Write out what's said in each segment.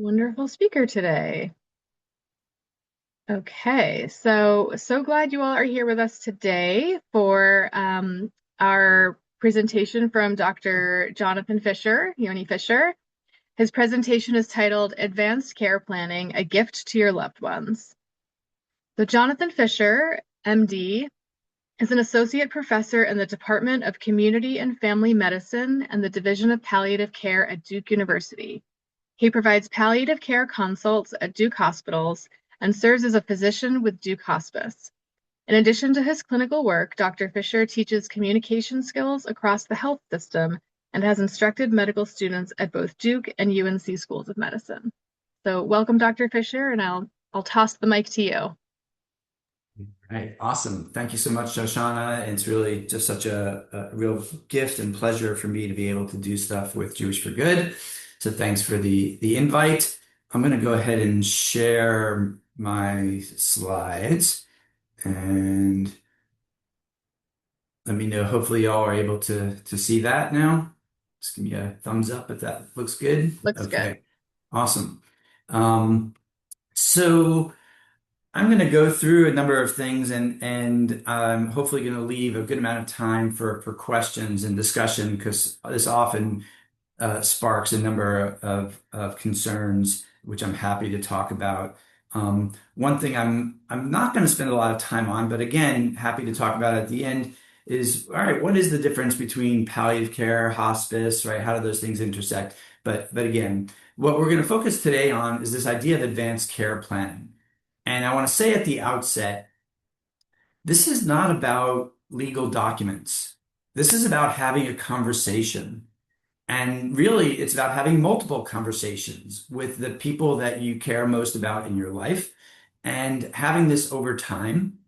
Wonderful speaker today. Okay, so glad you all are here with us today for our presentation from Dr. Jonathan Fischer, Yoni Fischer. His presentation is titled Advanced Care Planning, A Gift to Your Loved Ones. So Jonathan Fischer, MD, is an associate professor in the Department of Community and Family Medicine and the Division of Palliative Care at Duke University. He provides palliative care consults at Duke Hospitals and serves as a physician with Duke Hospice. In addition to his clinical work, Dr. Fischer teaches communication skills across the health system and has instructed medical students at both Duke and UNC schools of medicine. So welcome, Dr. Fischer, and I'll toss the mic to you. Right. Awesome. Thank you so much, Shoshana. It's really just such a real gift and pleasure for me to be able to do stuff with Jewish for Good. So thanks for the invite. I'm going to go ahead and share my slides and let me know. Hopefully y'all are able to see that now. Just give me a thumbs up if that looks good. Looks Okay. good. Awesome. So I'm going to go through a number of things and I'm hopefully going to leave a good amount of time for questions and discussion because this often sparks a number of concerns, which I'm happy to talk about. One thing I'm not going to spend a lot of time on, but again, happy to talk about at the end is, all right, what is the difference between palliative care, hospice, right? How do those things intersect? But again, what we're going to focus today on is this idea of advanced care planning. And I want to say at the outset, this is not about legal documents. This is about having a conversation. And really, it's about having multiple conversations with the people that you care most about in your life and having this over time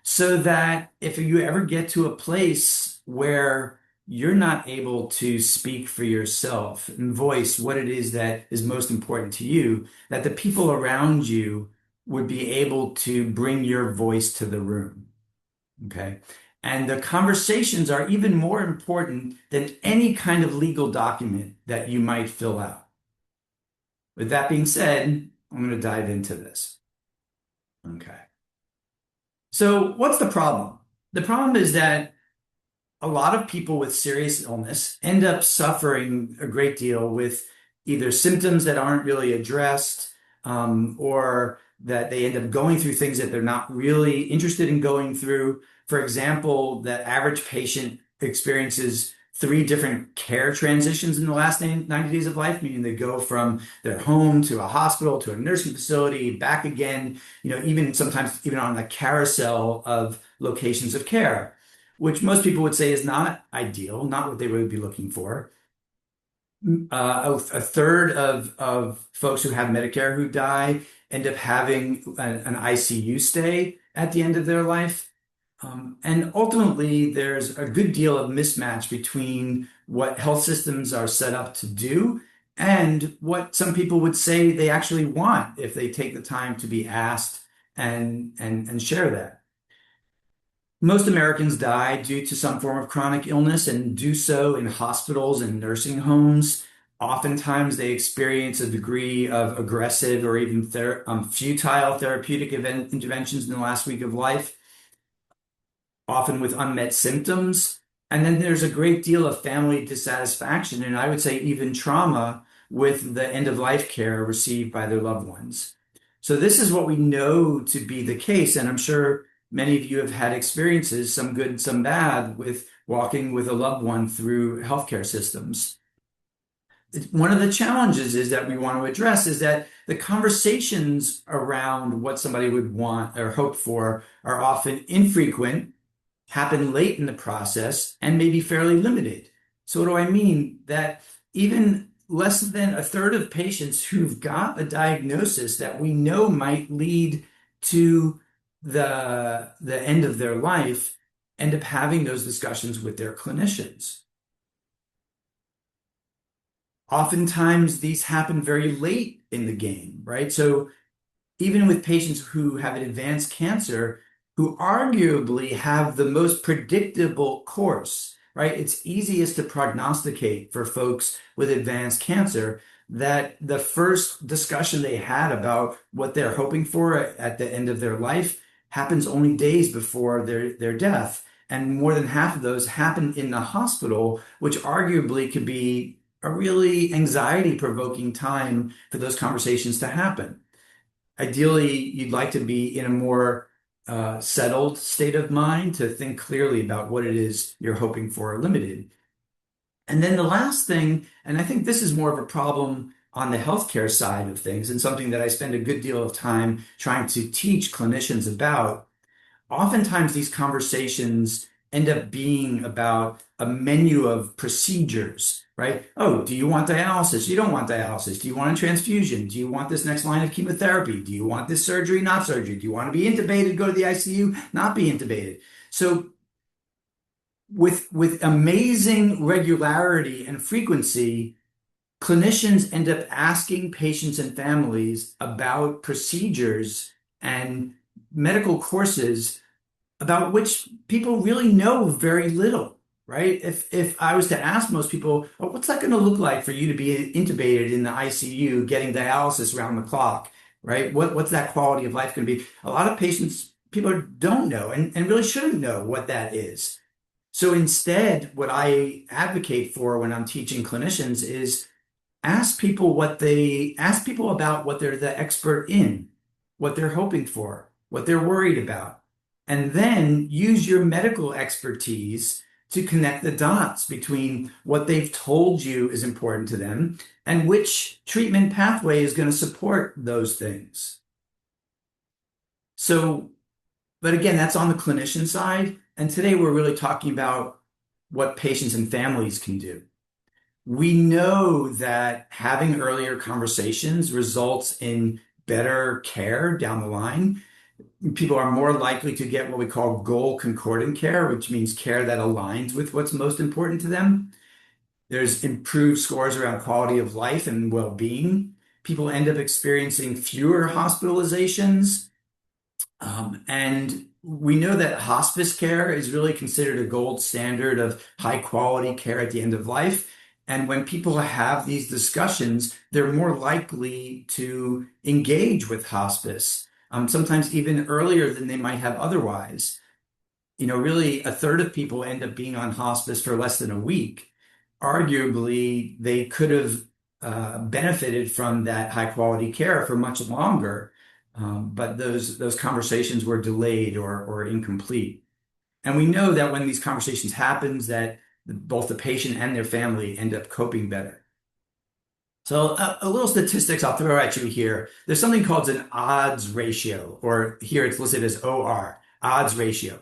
so that if you ever get to a place where you're not able to speak for yourself and voice what it is that is most important to you, that the people around you would be able to bring your voice to the room. Okay. And the conversations are even more important than any kind of legal document that you might fill out. With that being said, I'm going to dive into this. Okay. So what's the problem? The problem is that a lot of people with serious illness end up suffering a great deal with either symptoms that aren't really addressed, or that they end up going through things that they're not really interested in going through. For example, the average patient experiences 3 different care transitions in the last 90 days of life, meaning they go from their home to a hospital to a nursing facility, back again, even sometimes even on a carousel of locations of care, which most people would say is not ideal, not what they would be looking for. A third of folks who have Medicare who die end up having an ICU stay at the end of their life. And ultimately, there's a good deal of mismatch between what health systems are set up to do and what some people would say they actually want if they take the time to be asked and share that. Most Americans die due to some form of chronic illness and do so in hospitals and nursing homes. Oftentimes, they experience a degree of aggressive or even futile therapeutic interventions in the last week of life, often with unmet symptoms. And then there's a great deal of family dissatisfaction, and I would say even trauma with the end of life care received by their loved ones. So this is what we know to be the case, and I'm sure many of you have had experiences, some good, some bad, with walking with a loved one through healthcare systems. One of the challenges is that we want to address is that the conversations around what somebody would want or hope for are often infrequent, happen late in the process, and may be fairly limited. So what do I mean? That even less than a third of patients who've got a diagnosis that we know might lead to the end of their life end up having those discussions with their clinicians. Oftentimes, these happen very late in the game, right? So even with patients who have an advanced cancer, who arguably have the most predictable course, right? It's easiest to prognosticate for folks with advanced cancer that the first discussion they had about what they're hoping for at the end of their life happens only days before their death. And more than half of those happen in the hospital, which arguably could be a really anxiety-provoking time for those conversations to happen. Ideally, you'd like to be in a more settled state of mind to think clearly about what it is you're hoping for or limited. And then the last thing, and I think this is more of a problem on the healthcare side of things, and something that I spend a good deal of time trying to teach clinicians about. Oftentimes, these conversations end up being about a menu of procedures, right? Oh, do you want dialysis? You don't want dialysis. Do you want a transfusion? Do you want this next line of chemotherapy? Do you want this surgery, not surgery? Do you want to be intubated, go to the ICU, not be intubated? So with amazing regularity and frequency, clinicians end up asking patients and families about procedures and medical courses about which people really know very little, right? If I was to ask most people, oh, what's that going to look like for you to be intubated in the ICU, getting dialysis around the clock, right? What's that quality of life going to be? A lot of patients, people don't know and really shouldn't know what that is. So instead, what I advocate for when I'm teaching clinicians is ask people about what they're the expert in, what they're hoping for, what they're worried about, and then use your medical expertise to connect the dots between what they've told you is important to them and which treatment pathway is going to support those things. So, but again, that's on the clinician side. And today we're really talking about what patients and families can do. We know that having earlier conversations results in better care down the line. People are more likely to get what we call goal concordant care, which means care that aligns with what's most important to them. There's improved scores around quality of life and well-being. People end up experiencing fewer hospitalizations. And we know that hospice care is really considered a gold standard of high quality care at the end of life. And when people have these discussions, they're more likely to engage with hospice, sometimes even earlier than they might have otherwise. Really a third of people end up being on hospice for less than a week. Arguably, they could have benefited from that high quality care for much longer, but those conversations were delayed or incomplete. And we know that when these conversations happens, that both the patient and their family end up coping better. So a little statistics I'll throw at you here. There's something called an odds ratio, or here it's listed as OR, odds ratio.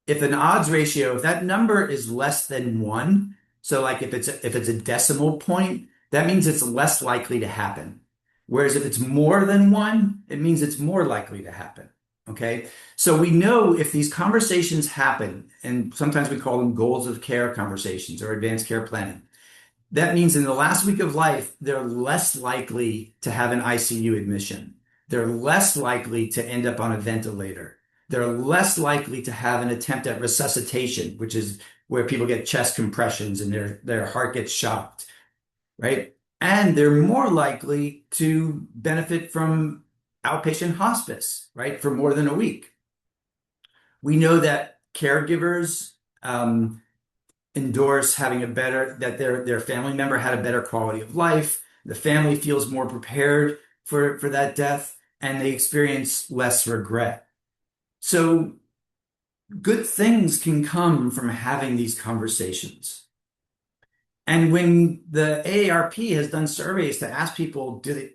If that number is less than one, so like if it's a decimal point, that means it's less likely to happen. Whereas if it's more than one, it means it's more likely to happen. Okay. So we know if these conversations happen, and sometimes we call them goals of care conversations or advanced care planning, that means in the last week of life, they're less likely to have an ICU admission. They're less likely to end up on a ventilator. They're less likely to have an attempt at resuscitation, which is where people get chest compressions and their heart gets shocked, right? And they're more likely to benefit from outpatient hospice, right, for more than a week. We know that caregivers endorse having that their family member had a better quality of life. The family feels more prepared for that death, and they experience less regret. So good things can come from having these conversations. And when the AARP has done surveys to ask people, do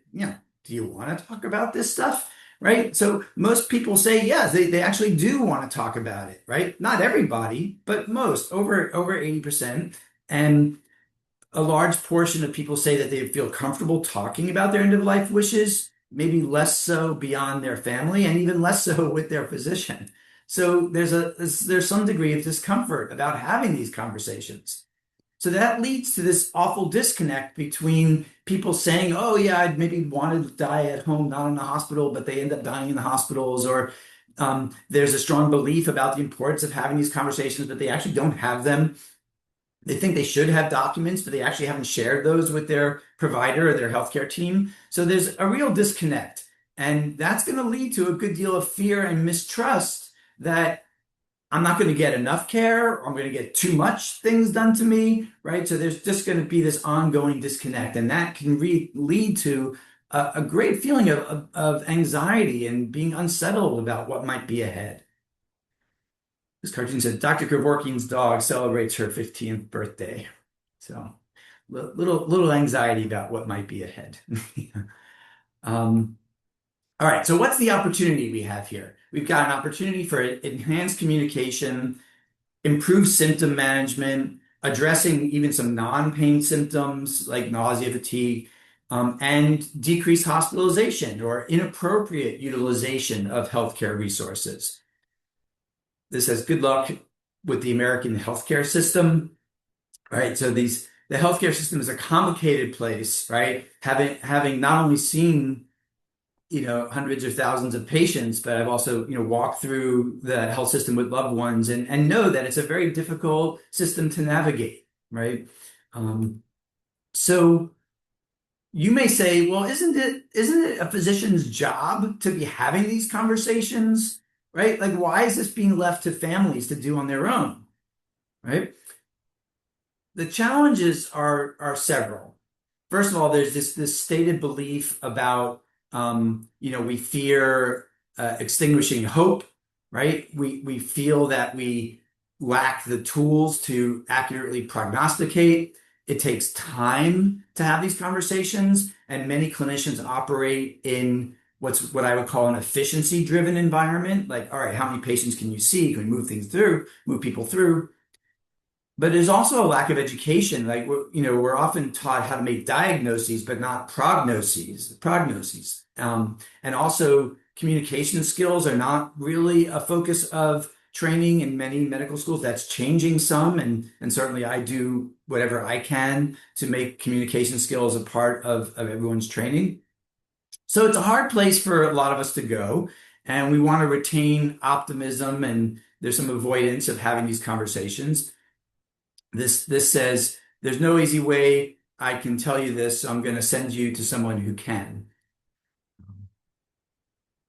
you want to talk about this stuff? Right? So most people say, yes, they actually do want to talk about it, right? Not everybody, but most, over 80%. And a large portion of people say that they feel comfortable talking about their end of life wishes, maybe less so beyond their family and even less so with their physician. So there's some degree of discomfort about having these conversations. So that leads to this awful disconnect between people saying, oh, yeah, I'd maybe wanted to die at home, not in the hospital, but they end up dying in the hospitals. Or there's a strong belief about the importance of having these conversations, but they actually don't have them. They think they should have documents, but they actually haven't shared those with their provider or their healthcare team. So there's a real disconnect. And that's going to lead to a good deal of fear and mistrust that I'm not going to get enough care, or I'm going to get too much things done to me, right? So there's just going to be this ongoing disconnect, and that can lead to a great feeling of anxiety and being unsettled about what might be ahead. This cartoon said Dr. Kevorkian's dog celebrates her 15th birthday. So little anxiety about what might be ahead. Um, all right, so what's the opportunity we have here? We've got an opportunity for enhanced communication, improved symptom management, addressing even some non-pain symptoms like nausea, fatigue, and decreased hospitalization or inappropriate utilization of healthcare resources. This says good luck with the American healthcare system, right? So the healthcare system is a complicated place, right? Having not only seen hundreds or thousands of patients, but I've also, walked through the health system with loved ones and know that it's a very difficult system to navigate, right? So you may say, well, isn't it a physician's job to be having these conversations, right? Like, why is this being left to families to do on their own, right? The challenges are several. First of all, there's this stated belief about we fear extinguishing hope, right? We feel that we lack the tools to accurately prognosticate. It takes time to have these conversations, and many clinicians operate in what I would call an efficiency-driven environment. Like, all right, how many patients can you see? Can we move people through? But there's also a lack of education. Like we're often taught how to make diagnoses, but not prognoses. And also communication skills are not really a focus of training in many medical schools. That's changing some, and certainly I do whatever I can to make communication skills a part of everyone's training. So it's a hard place for a lot of us to go, and we want to retain optimism, and there's some avoidance of having these conversations. This says, there's no easy way I can tell you this, so I'm going to send you to someone who can.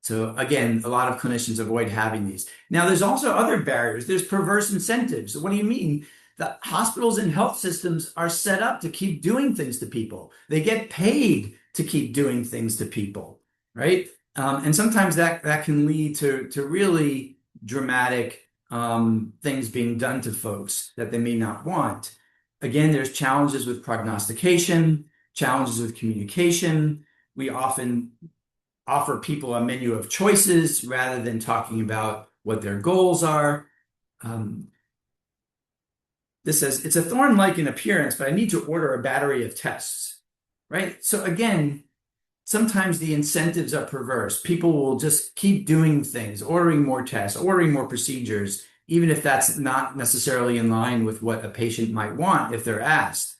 So again, a lot of clinicians avoid having these. Now, there's also other barriers. There's perverse incentives. What do you mean? The hospitals and health systems are set up to keep doing things to people. They get paid to keep doing things to people, right? And sometimes that can lead to really dramatic things being done to folks that they may not want. Again, there's challenges with prognostication, challenges with communication. We often offer people a menu of choices rather than talking about what their goals are. This says, it's a thorn-like in appearance, but I need to order a battery of tests, right? So again, sometimes the incentives are perverse. People will just keep doing things, ordering more tests, ordering more procedures, even if that's not necessarily in line with what a patient might want if they're asked.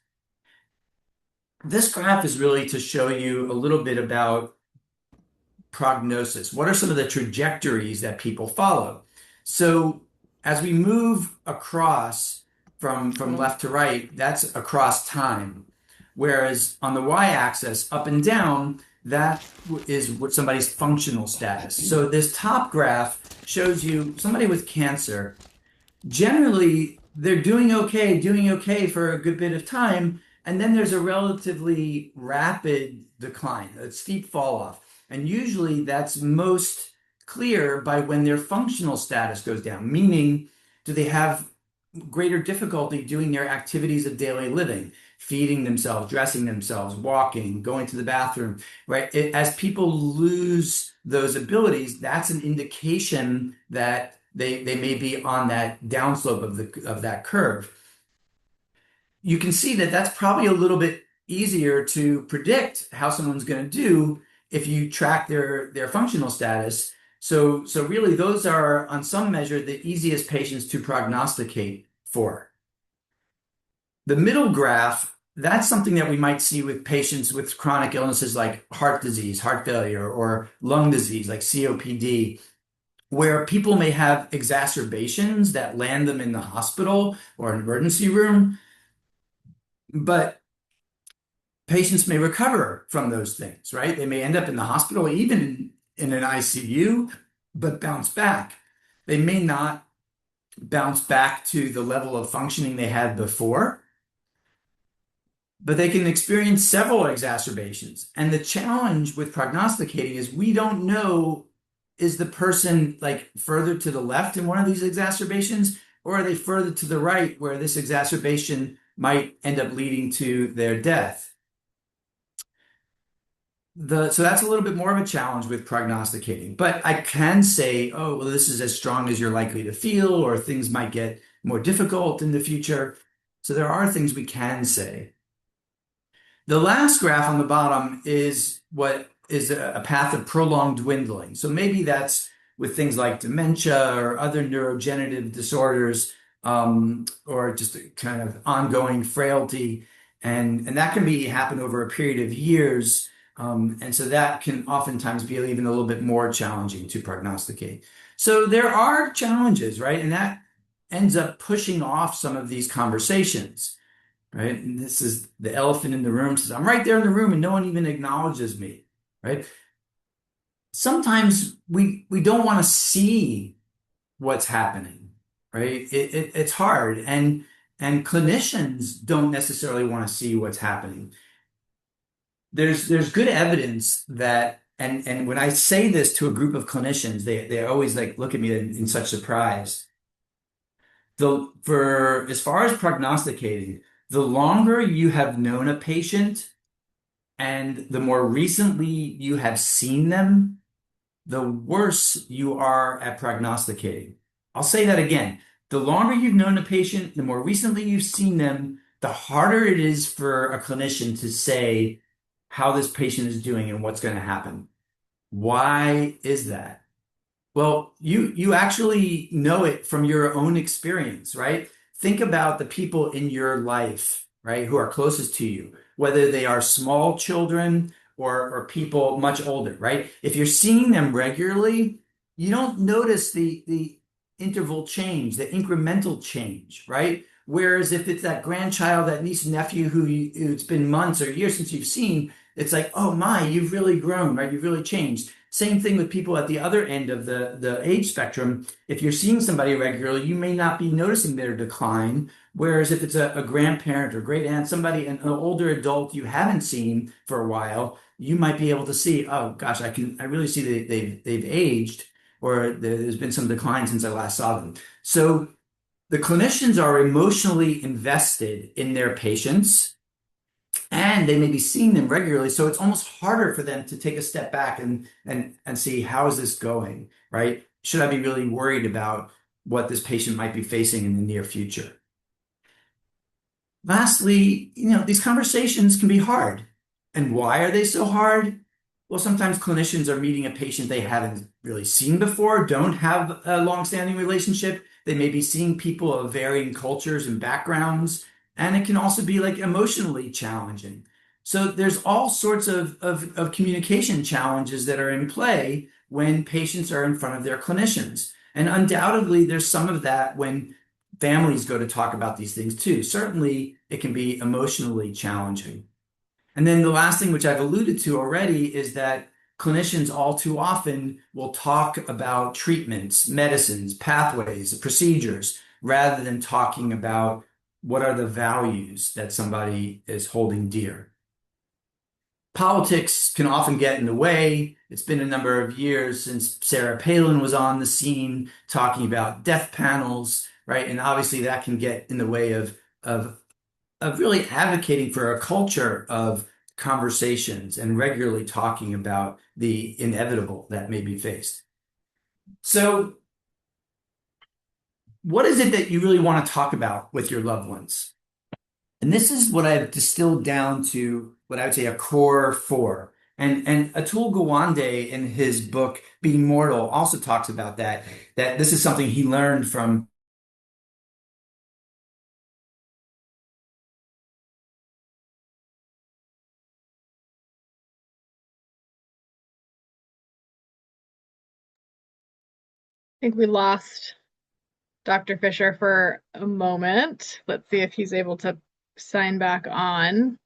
This graph is really to show you a little bit about prognosis. What are some of the trajectories that people follow? So as we move across from left to right, that's across time. Whereas on the y-axis, up and down, that is what somebody's functional status. So this top graph shows you somebody with cancer. Generally, they're doing okay for a good bit of time, and then there's a relatively rapid decline, a steep fall off. And usually that's most clear by when their functional status goes down, meaning do they have greater difficulty doing their activities of daily living, feeding themselves, dressing themselves, walking, going to the bathroom, right? As people lose those abilities, that's an indication that they may be on that downslope of that curve. You can see that that's probably a little bit easier to predict how someone's going to do if you track their functional status. So really, those are, on some measure, the easiest patients to prognosticate for. The middle graph, that's something that we might see with patients with chronic illnesses like heart disease, heart failure, or lung disease like COPD, where people may have exacerbations that land them in the hospital or an emergency room. But patients may recover from those things, right? They may end up in the hospital, even in an ICU, but bounce back. They may not bounce back to the level of functioning they had before, but they can experience several exacerbations. And the challenge with prognosticating is we don't know, is the person like further to the left in one of these exacerbations, or are they further to the right where this exacerbation might end up leading to their death? So that's a little bit more of a challenge with prognosticating. But I can say, oh, well, this is as strong as you're likely to feel, or things might get more difficult in the future. So there are things we can say. The last graph on the bottom is what is a path of prolonged dwindling. So maybe that's with things like dementia or other neurodegenerative disorders, or just a kind of ongoing frailty. And that can be happen over a period of years. And so that can oftentimes be even a little bit more challenging to prognosticate. So there are challenges, right? And that ends up pushing off some of these conversations, right? And this is the elephant in the room says, I'm right there in the room and no one even acknowledges me, right? Sometimes we don't want to see what's happening, right? It's hard, and clinicians don't necessarily want to see what's happening. There's good evidence that, and when I say this to a group of clinicians, they always like look at me in such surprise. For as far as prognosticating, the longer you have known a patient and the more recently you have seen them, the worse you are at prognosticating. I'll say that again. The longer you've known a patient, the more recently you've seen them, the harder it is for a clinician to say how this patient is doing and what's going to happen. Why is that? Well, you actually know it from your own experience, right? Think about the people in your life, right, who are closest to you, whether they are small children or people much older, right? If you're seeing them regularly, you don't notice the interval change, the incremental change, right? Whereas if it's that grandchild, that niece and nephew it's been months or years since you've seen, it's like, oh my, you've really grown, right? You've really changed. Same thing with people at the other end of the age spectrum. If you're seeing somebody regularly, you may not be noticing their decline. Whereas if it's a grandparent or great aunt, somebody, an older adult you haven't seen for a while, you might be able to see, oh gosh, I really see that they've aged, or there's been some decline since I last saw them. So the clinicians are emotionally invested in their patients, and they may be seeing them regularly. So it's almost harder for them to take a step back and see, how is this going, right? Should I be really worried about what this patient might be facing in the near future? Lastly, these conversations can be hard. And why are they so hard? Well, sometimes clinicians are meeting a patient they haven't really seen before, don't have a long-standing relationship. They may be seeing people of varying cultures and backgrounds, and it can also be like emotionally challenging. So there's all sorts of communication challenges that are in play when patients are in front of their clinicians. And undoubtedly, there's some of that when families go to talk about these things too. Certainly, it can be emotionally challenging. And then the last thing, which I've alluded to already, is that clinicians all too often will talk about treatments, medicines, pathways, procedures, rather than talking about what are the values that somebody is holding dear. Politics can often get in the way. It's been a number of years since Sarah Palin was on the scene talking about death panels, right? And obviously that can get in the way of really advocating for a culture of conversations and regularly talking about the inevitable that may be faced. So, what is it that you really want to talk about with your loved ones? And this is what I've distilled down to what I would say a core four. And Atul Gawande in his book Being Mortal also talks about that this is something he learned from. I think we lost Dr. Fischer for a moment. Let's see if he's able to sign back on.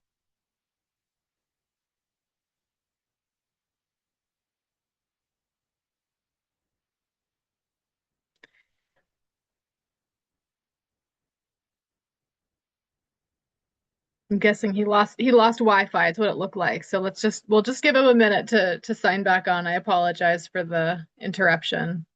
I'm guessing he lost Wi-Fi. It's what it looked like. So we'll just give him a minute to sign back on. I apologize for the interruption.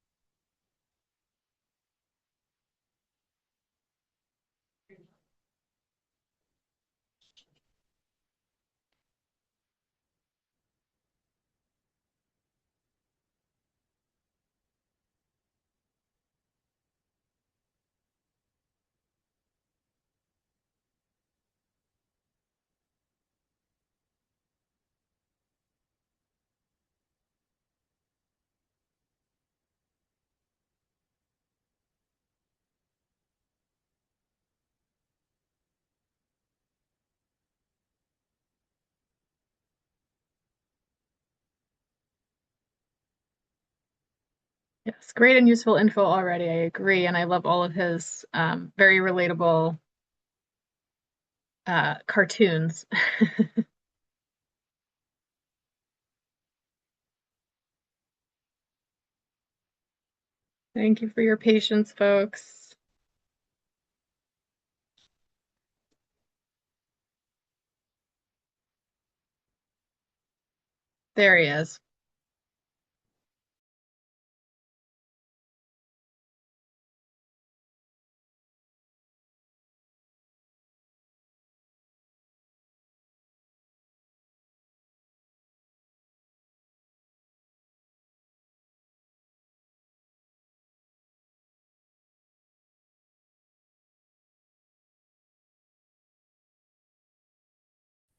Yes, great and useful info already. I agree, and I love all of his very relatable cartoons. Thank you for your patience, folks. There he is.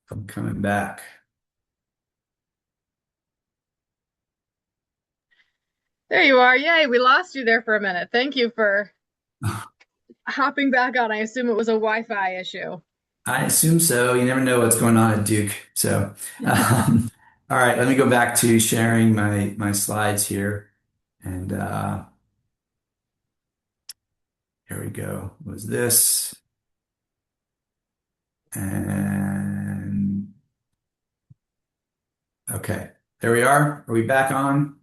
I'm coming back. There you are. Yay, we lost you there for a minute. Thank you for hopping back on. I assume it was a Wi-Fi issue. I assume so. You never know what's going on at Duke. So, all right, let me go back to sharing my slides here. And here we go. Was this? And okay, there we are. Are we back on?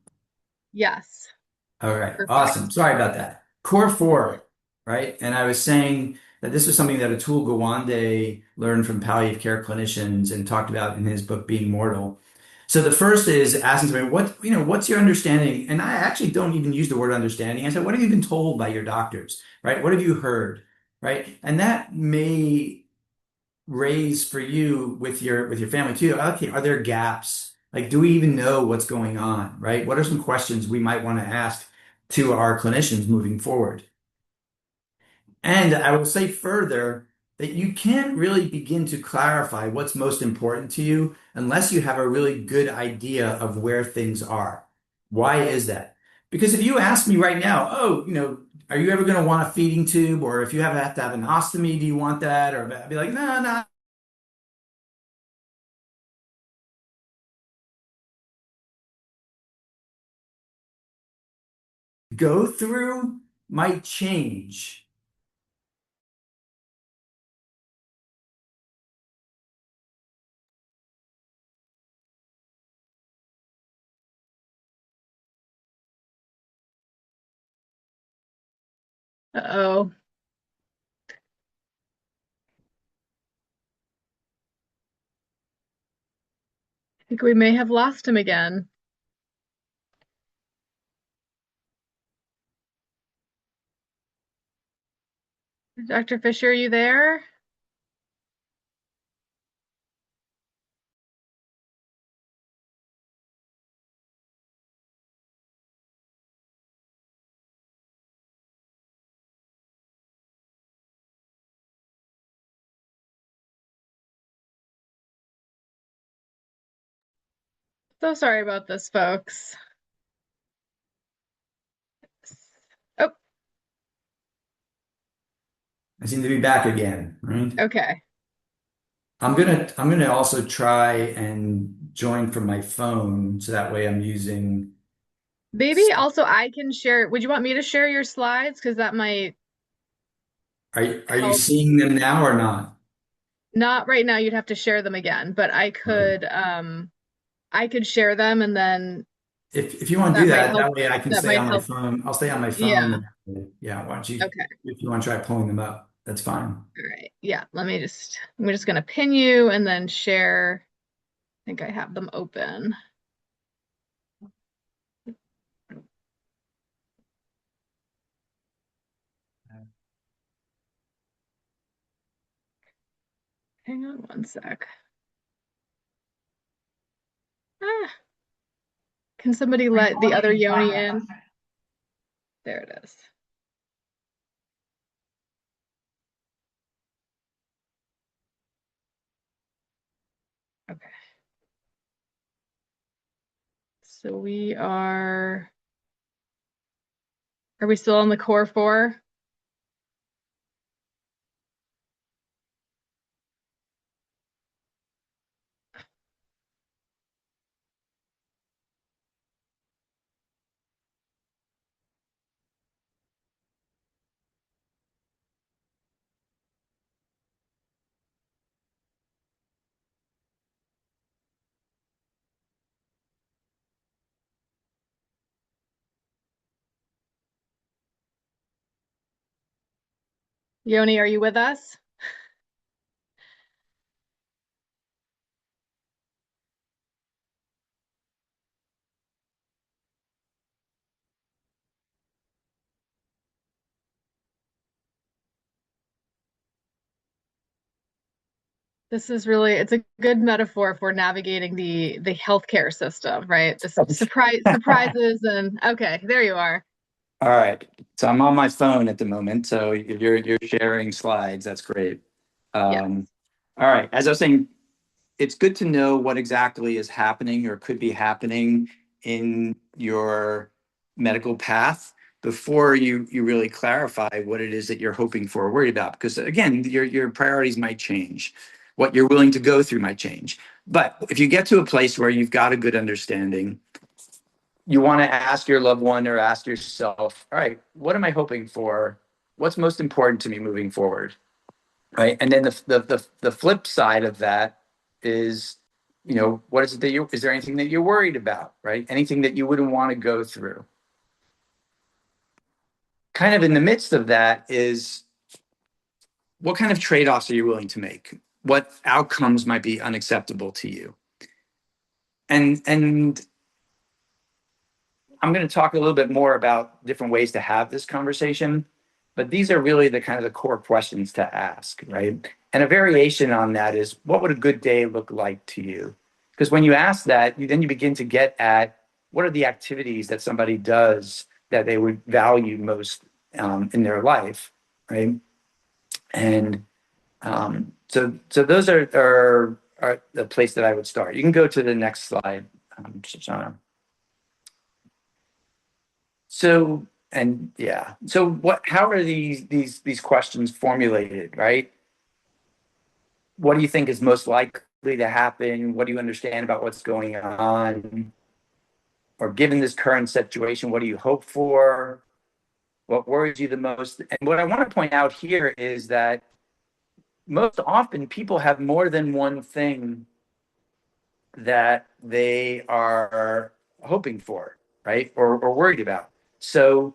Yes, All right, awesome. perfect. Sorry about that. Core four, right? And I was saying that this was something that Atul Gawande learned from palliative care clinicians and talked about in his book Being Mortal. So the first is asking somebody, what's your understanding? And I actually don't even use the word understanding. I said, what have you been told by your doctors, right? What have you heard, right? And that may raise for you with your family too. Okay, are there gaps? Like, do we even know what's going on, right? What are some questions we might want to ask to our clinicians moving forward? And I will say further that you can't really begin to clarify what's most important to you unless you have a really good idea of where things are. Why is that? Because if you ask me right now, oh, are you ever going to want a feeding tube? Or if you have to have an ostomy, do you want that? Or I'd be like, no, no. Go through might change. Uh-oh. I think we may have lost him again. Dr. Fisher, are you there? So sorry about this, folks. Oh, I seem to be back again, right? okay. I'm gonna also try and join from my phone so that way I'm using. Maybe also I can share. Would you want me to share your slides? Because that might Are you help. seeing them now or not? Not right now, you'd have to share them again, but Okay. I could share them and then If you want to do that might that, help. that way I can That stay might on my help. phone. I'll stay on my Yeah. phone. Yeah, why don't you, Okay. if you want to try pulling them up, that's fine. All right. Yeah. I'm just gonna pin you and then share. I think I have them open. Hang on one sec. Ah, can somebody let the other Yoni in? There it is. Okay. So are we still on the core four? Yoni, are you with us? It's a good metaphor for navigating the healthcare system, right? The surprises and okay, there you are. All right. So I'm on my phone at the moment. So you're sharing slides. That's great. Yes. All right. As I was saying, it's good to know what exactly is happening or could be happening in your medical path before you really clarify what it is that you're hoping for or worried about. Because again, your priorities might change. What you're willing to go through might change. But if you get to a place where you've got a good understanding, you want to ask your loved one or ask yourself, all right, what am I hoping for? What's most important to me moving forward? Right. And then the flip side of that is, what is it that is there anything that you're worried about? Right. Anything that you wouldn't want to go through? Kind of in the midst of that is what kind of trade-offs are you willing to make? What outcomes might be unacceptable to you? And I'm going to talk a little bit more about different ways to have this conversation, but these are really the kind of the core questions to ask, right? And a variation on that is, what would a good day look like to you? Because when you ask that, then you begin to get at what are the activities that somebody does that they would value most in their life, right? And so those are the place that I would start. You can go to the next slide, Shoshana. So, and yeah, so how are these questions formulated, right? What do you think is most likely to happen? What do you understand about what's going on? Or given this current situation, what do you hope for? What worries you the most? And what I want to point out here is that most often people have more than one thing that they are hoping for, right? Or worried about. So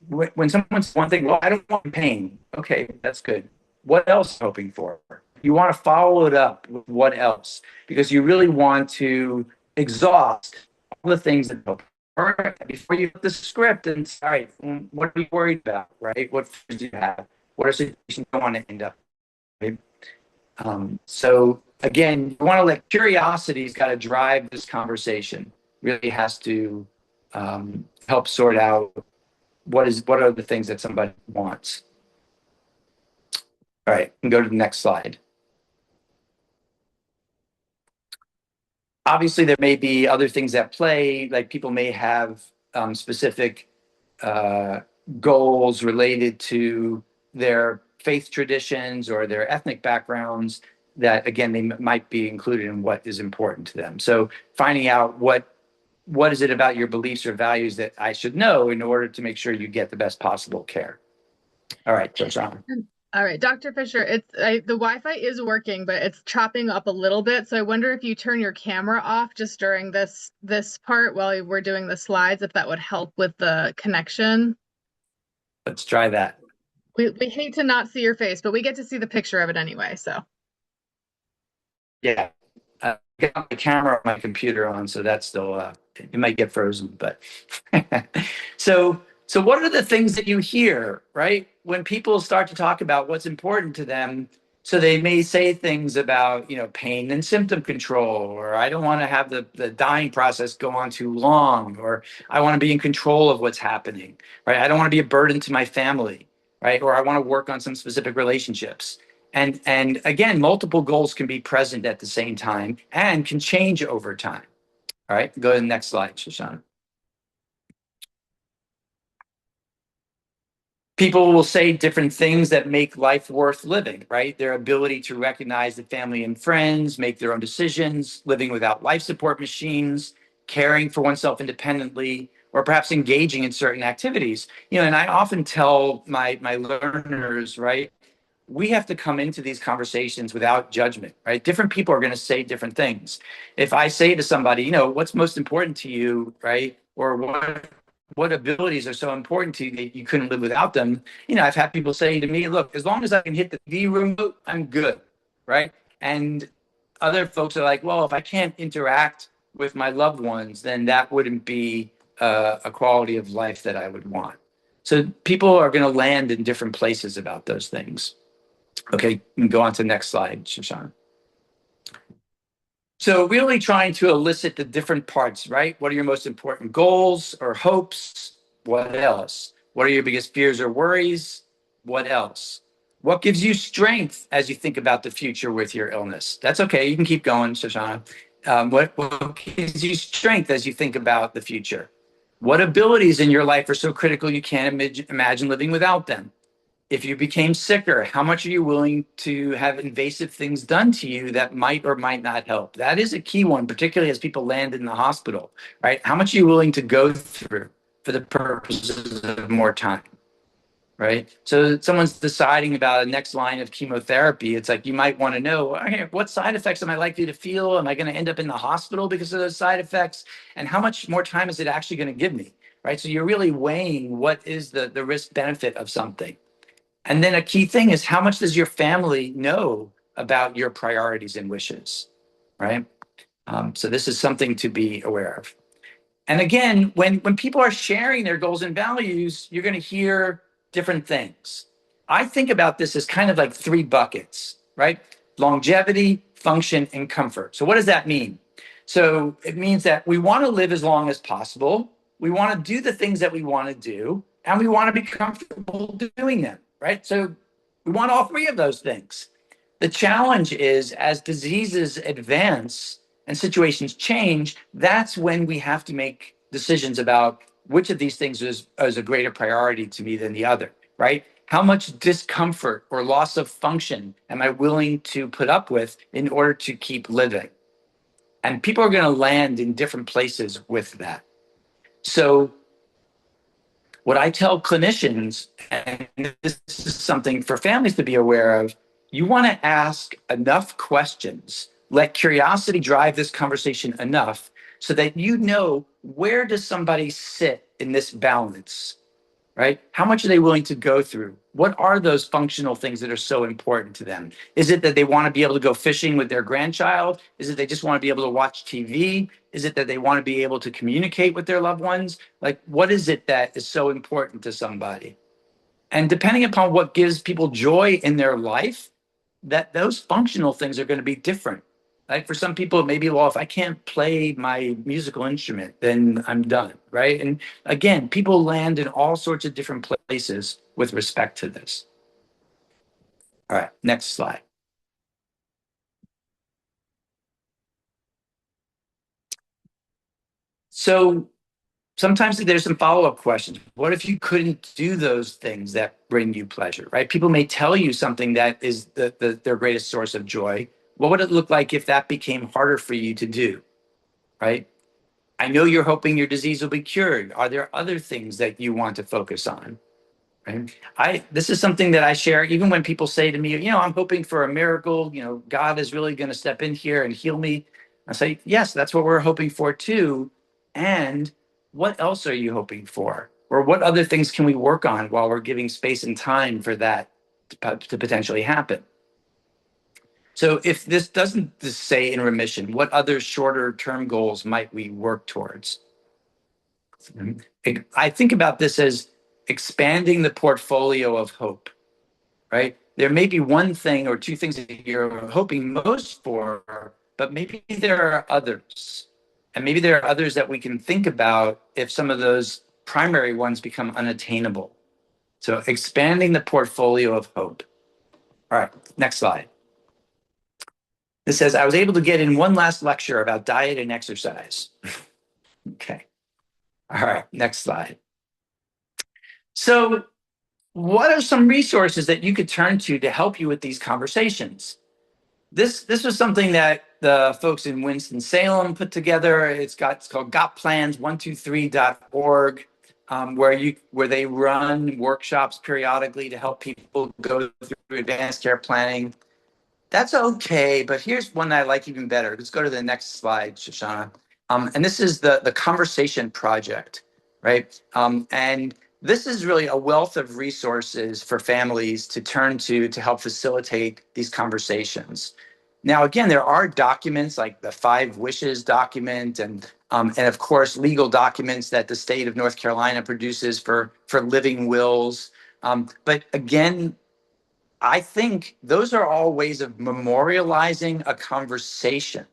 when someone's one thing, well, I don't want pain. Okay, that's good. What else are you hoping for? You want to follow it up with what else? Because you really want to exhaust all the things that hope. Before you hit the script and say, all right, what are you worried about, right? What fears do you have? What are situations you don't want to end up with? So again, you want to let curiosity's got to drive this conversation. Really has to help sort out what are the things that somebody wants. All right, and go to the next slide. Obviously, there may be other things at play, like people may have specific uh, goals related to their faith traditions or their ethnic backgrounds that, again, they might be included in what is important to them. So finding out what is it about your beliefs or values that I should know in order to make sure you get the best possible care. All right, Joshua. All right, Dr. Fisher, the Wi-Fi is working, but it's chopping up a little bit. So I wonder if you turn your camera off just during this part while we're doing the slides, if that would help with the connection. Let's try that. We hate to not see your face, but we get to see the picture of it anyway. So Yeah. I got my camera on my computer on, so that's still it might get frozen, but so what are the things that you hear, right? When people start to talk about what's important to them, so they may say things about, pain and symptom control, or I don't want to have the dying process go on too long, or I want to be in control of what's happening, right? I don't want to be a burden to my family, right? Or I want to work on some specific relationships. And again, multiple goals can be present at the same time and can change over time. All right, go to the next slide, Shoshana. People will say different things that make life worth living, right? Their ability to recognize the family and friends, make their own decisions, living without life support machines, caring for oneself independently, or perhaps engaging in certain activities. And I often tell my learners, right? We have to come into these conversations without judgment, right? Different people are going to say different things. If I say to somebody, what's most important to you, right? Or what abilities are so important to you that you couldn't live without them? I've had people say to me, look, as long as I can hit the V remote, I'm good, right? And other folks are like, well, if I can't interact with my loved ones, then that wouldn't be a quality of life that I would want. So people are going to land in different places about those things. Okay, you can go on to the next slide, Shoshana. So really trying to elicit the different parts, right? What are your most important goals or hopes? What else? What are your biggest fears or worries? What else? What gives you strength as you think about the future with your illness? That's okay. You can keep going, Shoshana. What gives you strength as you think about the future? What abilities in your life are so critical you can't imagine living without them? If you became sicker, how much are you willing to have invasive things done to you that might or might not help? That is a key one, particularly as people land in the hospital, right? How much are you willing to go through for the purposes of more time, right? So someone's deciding about a next line of chemotherapy. It's like you might want to know, okay, what side effects am I likely to feel? Am I going to end up in the hospital because of those side effects? And how much more time is it actually going to give me, right? So you're really weighing what is the risk benefit of something. And then a key thing is how much does your family know about your priorities and wishes, right? So this is something to be aware of. And again, when people are sharing their goals and values, you're going to hear different things. I think about this as kind of like three buckets, right? Longevity, function, and comfort. So what does that mean? So it means that we want to live as long as possible. We want to do the things that we want to do, and we want to be comfortable doing them, right? So we want all three of those things. The challenge is as diseases advance and situations change, that's when we have to make decisions about which of these things is a greater priority to me than the other, right? How much discomfort or loss of function am I willing to put up with in order to keep living? And people are going to land in different places with that. So what I tell clinicians, and this is something for families to be aware of, you want to ask enough questions, let curiosity drive this conversation enough so that you know, where does somebody sit in this balance, right? How much are they willing to go through? What are those functional things that are so important to them? Is it that they want to be able to go fishing with their grandchild? Is it they just want to be able to watch TV? Is it that they want to be able to communicate with their loved ones? Like, what is it that is so important to somebody? And depending upon what gives people joy in their life, that those functional things are going to be different. Like for some people, maybe, well, if I can't play my musical instrument, then I'm done, right? And again, people land in all sorts of different places with respect to this. All right, next slide. So sometimes there's some follow-up questions. What if you couldn't do those things that bring you pleasure, right? People may tell you something that is their greatest source of joy. What would it look like if that became harder for you to do, right? I know you're hoping your disease will be cured. Are there other things that you want to focus on? Right? This is something that I share even when people say to me, I'm hoping for a miracle, God is really going to step in here and heal me. I say, yes, that's what we're hoping for too. And what else are you hoping for? Or what other things can we work on while we're giving space and time for that to potentially happen? So if this doesn't just say in remission, what other shorter term goals might we work towards? I think about this as expanding the portfolio of hope, right? There may be one thing or two things that you're hoping most for, but maybe there are others. And maybe there are others that we can think about if some of those primary ones become unattainable. So expanding the portfolio of hope. All right, next slide. This says, I was able to get in one last lecture about diet and exercise. Okay. All right, next slide. So what are some resources that you could turn to help you with these conversations? This was something that the folks in Winston-Salem put together. It's called gotplans123.org, where they run workshops periodically to help people go through advanced care planning. That's okay, but here's one that I like even better. Let's go to the next slide, Shoshana. And this is the Conversation Project, right? And this is really a wealth of resources for families to turn to help facilitate these conversations. Now, again, there are documents like the Five Wishes document and of course, legal documents that the state of North Carolina produces for living wills. But again, I think those are all ways of memorializing a conversation.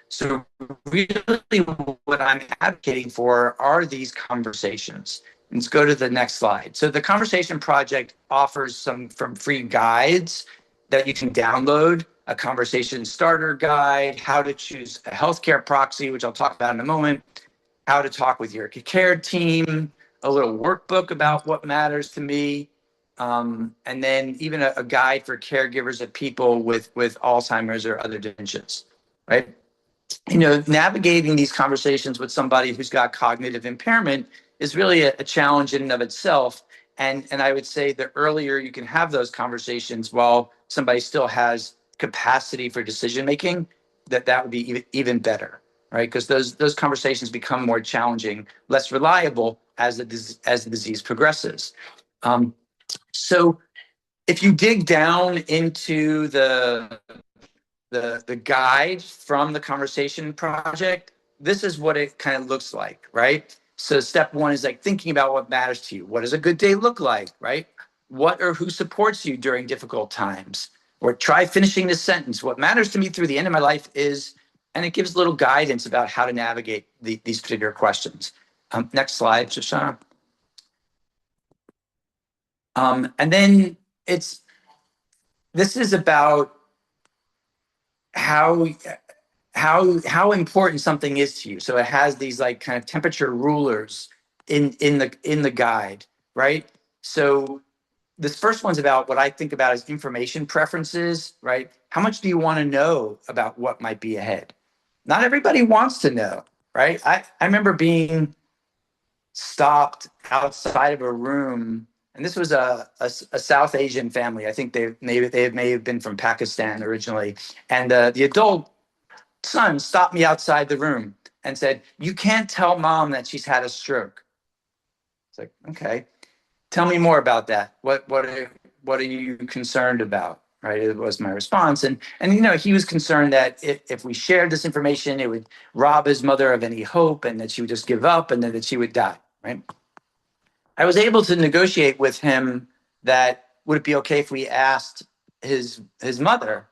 So really what I'm advocating for are these conversations. Let's go to the next slide. So the Conversation Project offers some free guides that you can download, a conversation starter guide, how to choose a healthcare proxy, which I'll talk about in a moment, how to talk with your care team, a little workbook about what matters to me, and then even a guide for caregivers of people with Alzheimer's or other dementias, right? Navigating these conversations with somebody who's got cognitive impairment is really a challenge in and of itself. And I would say the earlier you can have those conversations while somebody still has capacity for decision making, that would be even better, right? Because those conversations become more challenging, less reliable as the disease progresses. So if you dig down into the guide from the Conversation Project, this is what it kind of looks like, right? So step one is like thinking about what matters to you. What does a good day look like, right? What or who supports you during difficult times? Or try finishing this sentence. What matters to me through the end of my life is, and it gives little guidance about how to navigate these particular questions. Next slide, Shoshana. And then this is about how important something is to you. So it has these like kind of temperature rulers in the guide, right? So this first one's about what I think about as information preferences, right? How much do you want to know about what might be ahead? Not everybody wants to know, right? I remember being stopped outside of a room, and this was a South Asian family. I think they may have been from Pakistan originally, and the adult son stopped me outside the room and said, "You can't tell mom that she's had a stroke." It's like, okay, tell me more about that. What are you concerned about? Right? It was my response, and he was concerned that if we shared this information, it would rob his mother of any hope, and that she would just give up, and then that she would die. Right? I was able to negotiate with him that would it be okay if we asked his mother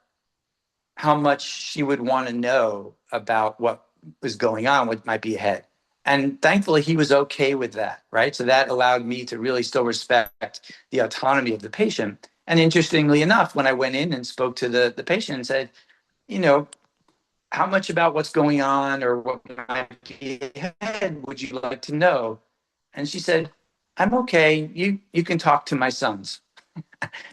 how much she would want to know about what was going on, what might be ahead. And thankfully, he was okay with that, right? So that allowed me to really still respect the autonomy of the patient. And interestingly enough, when I went in and spoke to the patient and said, how much about what's going on or what might be ahead would you like to know? And she said, I'm okay. You can talk to my sons.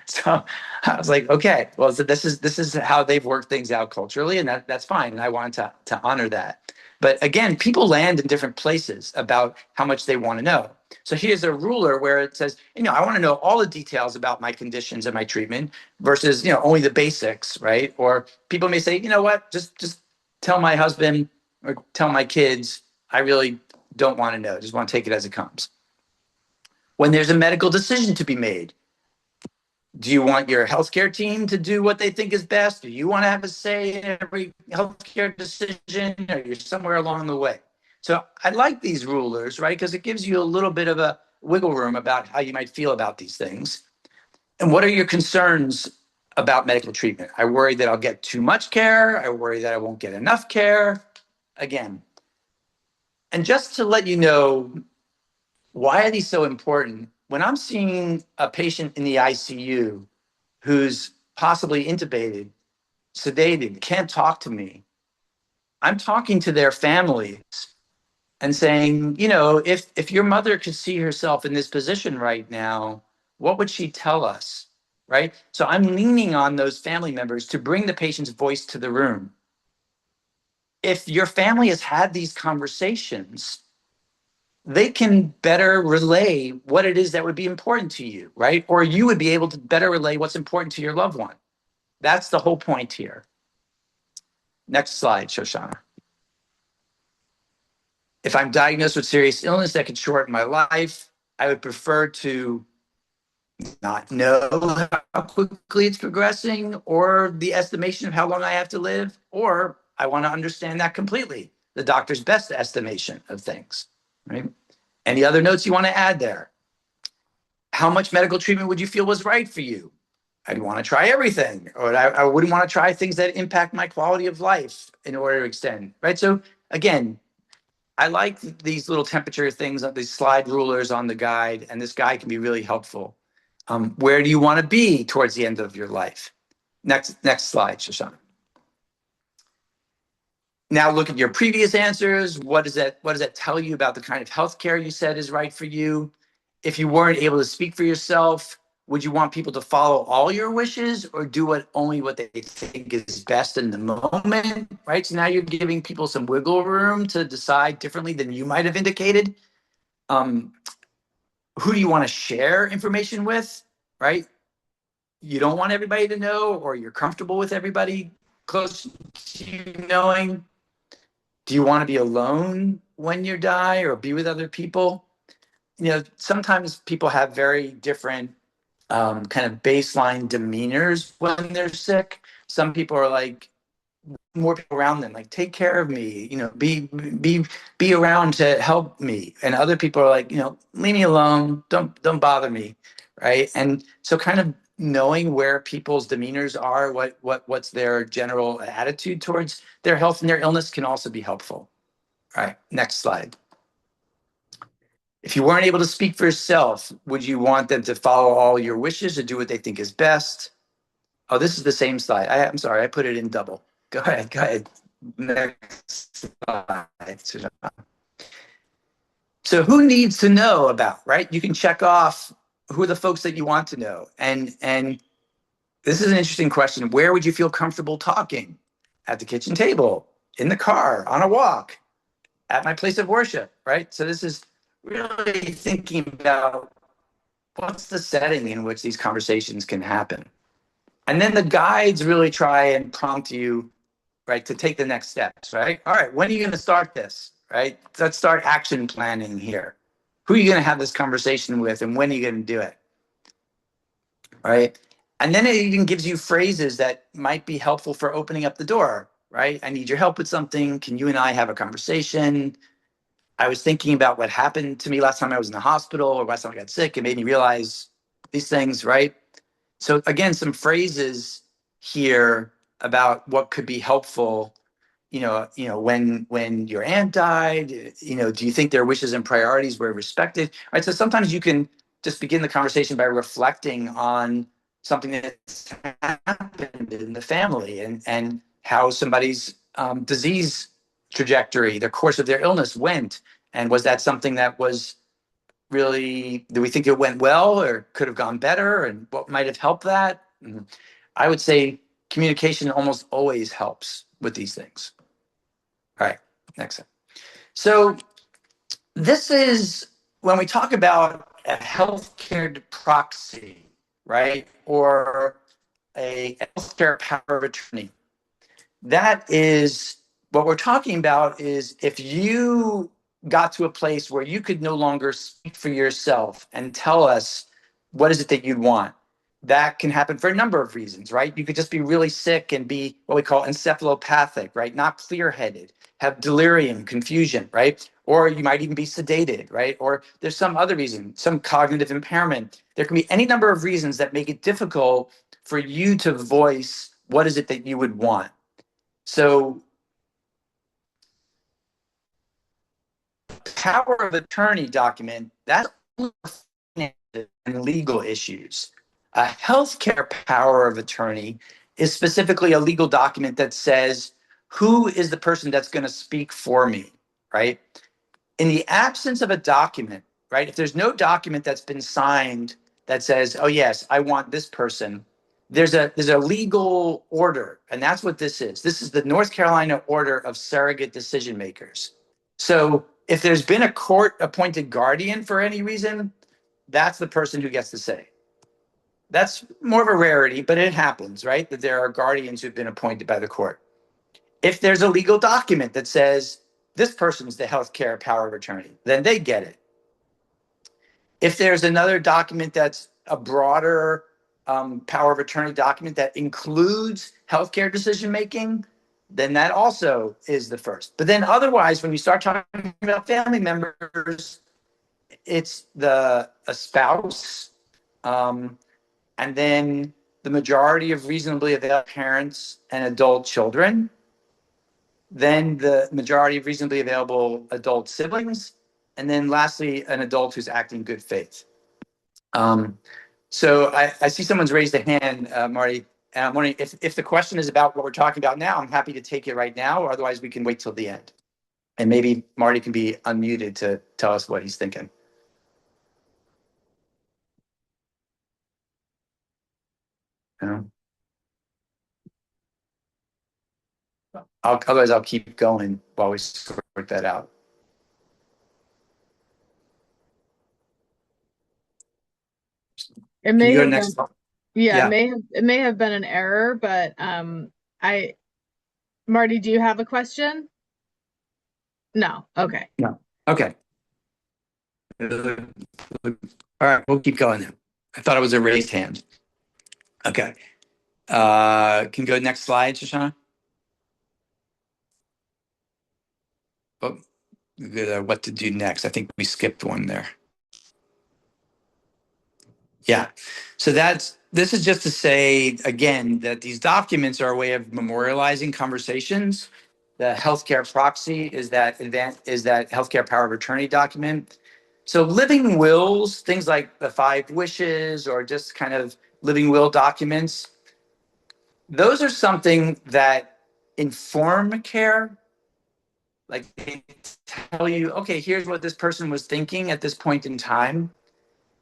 So I was like, okay, well, so this is how they've worked things out culturally, and that's fine. And I wanted to honor that. But again, people land in different places about how much they want to know. So here's a ruler where it says, I want to know all the details about my conditions and my treatment versus, only the basics, right? Or people may say, what, just tell my husband or tell my kids, I really don't want to know. Just want to take it as it comes. When there's a medical decision to be made, do you want your healthcare team to do what they think is best? Do you want to have a say in every healthcare decision, or you're somewhere along the way? So I like these rulers, right? Because it gives you a little bit of a wiggle room about how you might feel about these things. And what are your concerns about medical treatment? I worry that I'll get too much care. I worry that I won't get enough care. Again, and just to let you know, why are these so important? When I'm seeing a patient in the ICU who's possibly intubated, sedated, can't talk to me, I'm talking to their families and saying, if your mother could see herself in this position right now, what would she tell us? Right? So I'm leaning on those family members to bring the patient's voice to the room. If your family has had these conversations, they can better relay what it is that would be important to you, right? Or you would be able to better relay what's important to your loved one. That's the whole point here. Next slide, Shoshana. If I'm diagnosed with serious illness that could shorten my life, I would prefer to not know how quickly it's progressing or the estimation of how long I have to live, or I want to understand that completely, the doctor's best estimation of things, right? Any other notes you want to add there? How much medical treatment would you feel was right for you? I'd want to try everything, or I wouldn't want to try things that impact my quality of life in order to extend, right? So again, I like these little temperature things, these slide rulers on the guide, and this guide can be really helpful. Where do you want to be towards the end of your life? Next slide, Shoshana. Now look at your previous answers. What does that tell you about the kind of healthcare you said is right for you? If you weren't able to speak for yourself, would you want people to follow all your wishes or do only what they think is best in the moment, right? So now you're giving people some wiggle room to decide differently than you might have indicated. Who do you want to share information with, right? You don't want everybody to know, or you're comfortable with everybody close to you knowing. Do you want to be alone when you die or be with other people? Sometimes people have very different kind of baseline demeanors when they're sick. Some people are like, more people around them, like, take care of me, be around to help me. And other people are like, leave me alone, don't bother me, right? And so kind of knowing where people's demeanors are, what's their general attitude towards their health and their illness can also be helpful. All right, next slide. If you weren't able to speak for yourself, would you want them to follow all your wishes or do what they think is best? Oh, this is the same slide. I'm sorry, I put it in double. Go ahead. Next slide. So who needs to know about, right? You can check off who are the folks that you want to know. And this is an interesting question. Where would you feel comfortable talking? At the kitchen table, in the car, on a walk, at my place of worship, right? So this is really thinking about what's the setting in which these conversations can happen. And then the guides really try and prompt you, right, to take the next steps, right? All right, when are you going to start this, right? Let's start action planning here. Who are you going to have this conversation with and when are you going to do it, right? And then it even gives you phrases that might be helpful for opening up the door, right? I need your help with something. Can you and I have a conversation? I was thinking about what happened to me last time I was in the hospital or last time I got sick. It made me realize these things, right? So again, some phrases here about what could be helpful. When your aunt died, do you think their wishes and priorities were respected? Right. So sometimes you can just begin the conversation by reflecting on something that's happened in the family and how somebody's disease trajectory, the course of their illness went. And was that something that was really, do we think it went well or could have gone better? And what might have helped that? I would say communication almost always helps with these things. All right, next. So this is when we talk about a healthcare proxy, right, or a healthcare power of attorney, that is what we're talking about. Is if you got to a place where you could no longer speak for yourself and tell us what is it that you'd want. That can happen for a number of reasons, right? You could just be really sick and be what we call encephalopathic, right? Not clear-headed, have delirium, confusion, right? Or you might even be sedated, right? Or there's some other reason, some cognitive impairment. There can be any number of reasons that make it difficult for you to voice what is it that you would want. So power of attorney document, that's legal issues. A healthcare power of attorney is specifically a legal document that says who is the person that's going to speak for me, right? In the absence of a document, right? If there's no document that's been signed that says, oh yes, I want this person, there's a legal order, and that's what this is. This is the North Carolina Order of Surrogate Decision Makers. So if there's been a court appointed guardian for any reason, that's the person who gets to say. That's more of a rarity, but it happens, right? That there are guardians who've been appointed by the court. If there's a legal document that says this person's the healthcare power of attorney, then they get it. If there's another document that's a broader power of attorney document that includes healthcare decision making, then that also is the first. But then otherwise, when you start talking about family members, it's a spouse, and then the majority of reasonably available parents and adult children, then the majority of reasonably available adult siblings, and then lastly, an adult who's acting in good faith. So I see someone's raised a hand, Marty, and I'm wondering if the question is about what we're talking about now, I'm happy to take it right now, or otherwise we can wait till the end. And maybe Marty can be unmuted to tell us what he's thinking. Otherwise, I'll keep going while we sort that out. It Can may you go to have the been, next slide? yeah, Yeah. it may have been an error, but I Marty, do you have a question? No. Okay. No. Okay. All right, we'll keep going then. I thought it was a raised hand. Okay. Can you go to the next slide, Shoshana? Oh, what to do next? I think we skipped one there. Yeah. So this is just to say again that these documents are a way of memorializing conversations. The healthcare proxy is that healthcare power of attorney document. So living wills, things like the 5 wishes or just kind of living will documents, those are something that inform care. Like they tell you, okay, here's what this person was thinking at this point in time.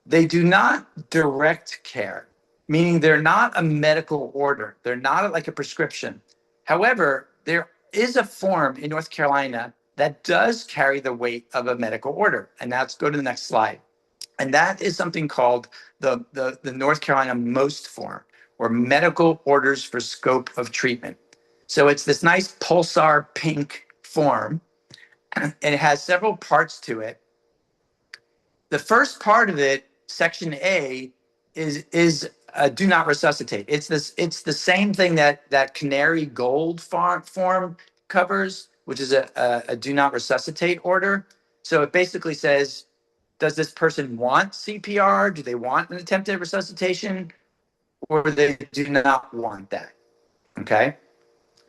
They do not direct care, meaning they're not a medical order. They're not like a prescription. However, there is a form in North Carolina that does carry the weight of a medical order. And that's, go to the next slide. And that is something called the North Carolina MOST form, or Medical Orders for Scope of Treatment. So it's this nice pulsar pink form, and it has several parts to it. The first part of it, section A, is do not resuscitate. It's the same thing that Canary Gold form covers, which is a do not resuscitate order. So it basically says, does this person want CPR? Do they want an attempted resuscitation? Or they do not want that? Okay.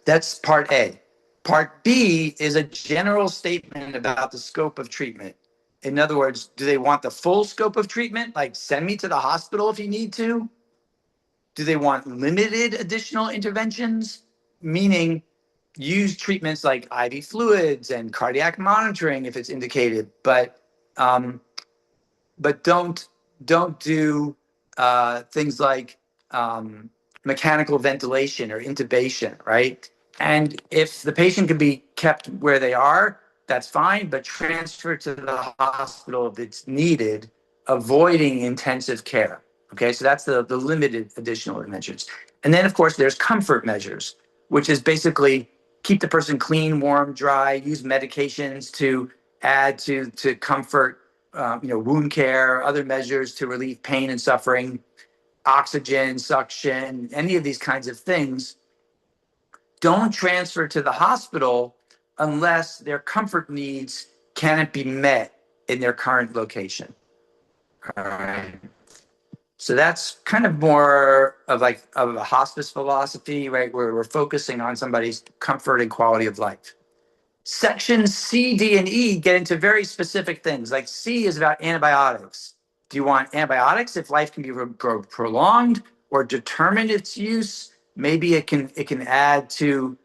That's part A. Part B is a general statement about the scope of treatment. In other words, do they want the full scope of treatment? Like send me to the hospital if you need to? Do they want limited additional interventions? Meaning use treatments like IV fluids and cardiac monitoring if it's indicated, but don't do things like mechanical ventilation or intubation, right? And if the patient can be kept where they are, that's fine, but transfer to the hospital if it's needed, avoiding intensive care. Okay, so that's the limited additional measures. And then, of course, there's comfort measures, which is basically keep the person clean, warm, dry, use medications to add to comfort, wound care, other measures to relieve pain and suffering, oxygen, suction, any of these kinds of things. Don't transfer to the hospital unless their comfort needs cannot be met in their current location. All right. So that's kind of more of a hospice philosophy, right? Where we're focusing on somebody's comfort and quality of life. Sections C, D, and E get into very specific things. Like C is about antibiotics. Do you want antibiotics if life can be prolonged or determine its use? Maybe it can add to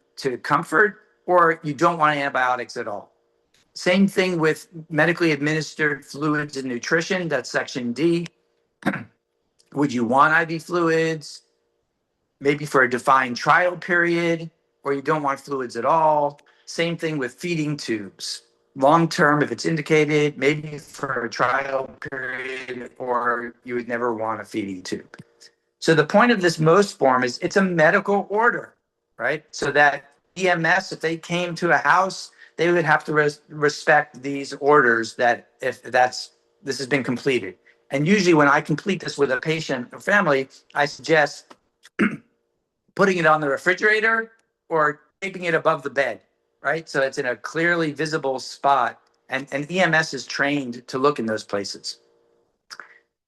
comfort, or you don't want antibiotics at all. Same thing with medically administered fluids and nutrition. That's section D. Would you want IV fluids? Maybe for a defined trial period, or you don't want fluids at all. Same thing with feeding tubes. Long term, if it's indicated, maybe for a trial period, or you would never want a feeding tube. So the point of this MOST form is it's a medical order, right? So that EMS, if they came to a house, they would have to respect these orders that if this has been completed. And usually when I complete this with a patient or family, I suggest putting it on the refrigerator or taping it above the bed, right? So it's in a clearly visible spot, and EMS is trained to look in those places.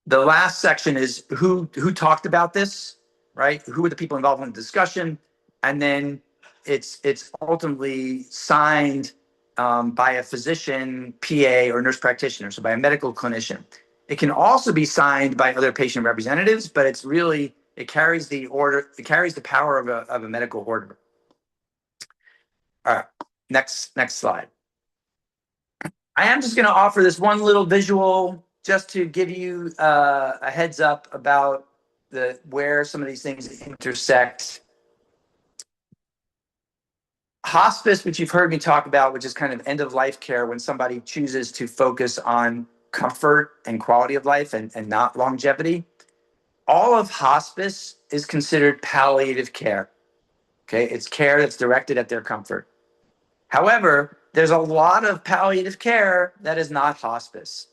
The last section is who talked about this, right? Who were the people involved in the discussion? And then it's ultimately signed by a physician, PA, or nurse practitioner, so by a medical clinician. It can also be signed by other patient representatives, but it carries the power of a medical order. All right, next slide. I am just going to offer this one little visual just to give you a heads up about where some of these things intersect. Hospice, which you've heard me talk about, which is kind of end of life care when somebody chooses to focus on comfort and quality of life and not longevity. All of hospice is considered palliative care. Okay, it's care that's directed at their comfort. However, there's a lot of palliative care that is not hospice.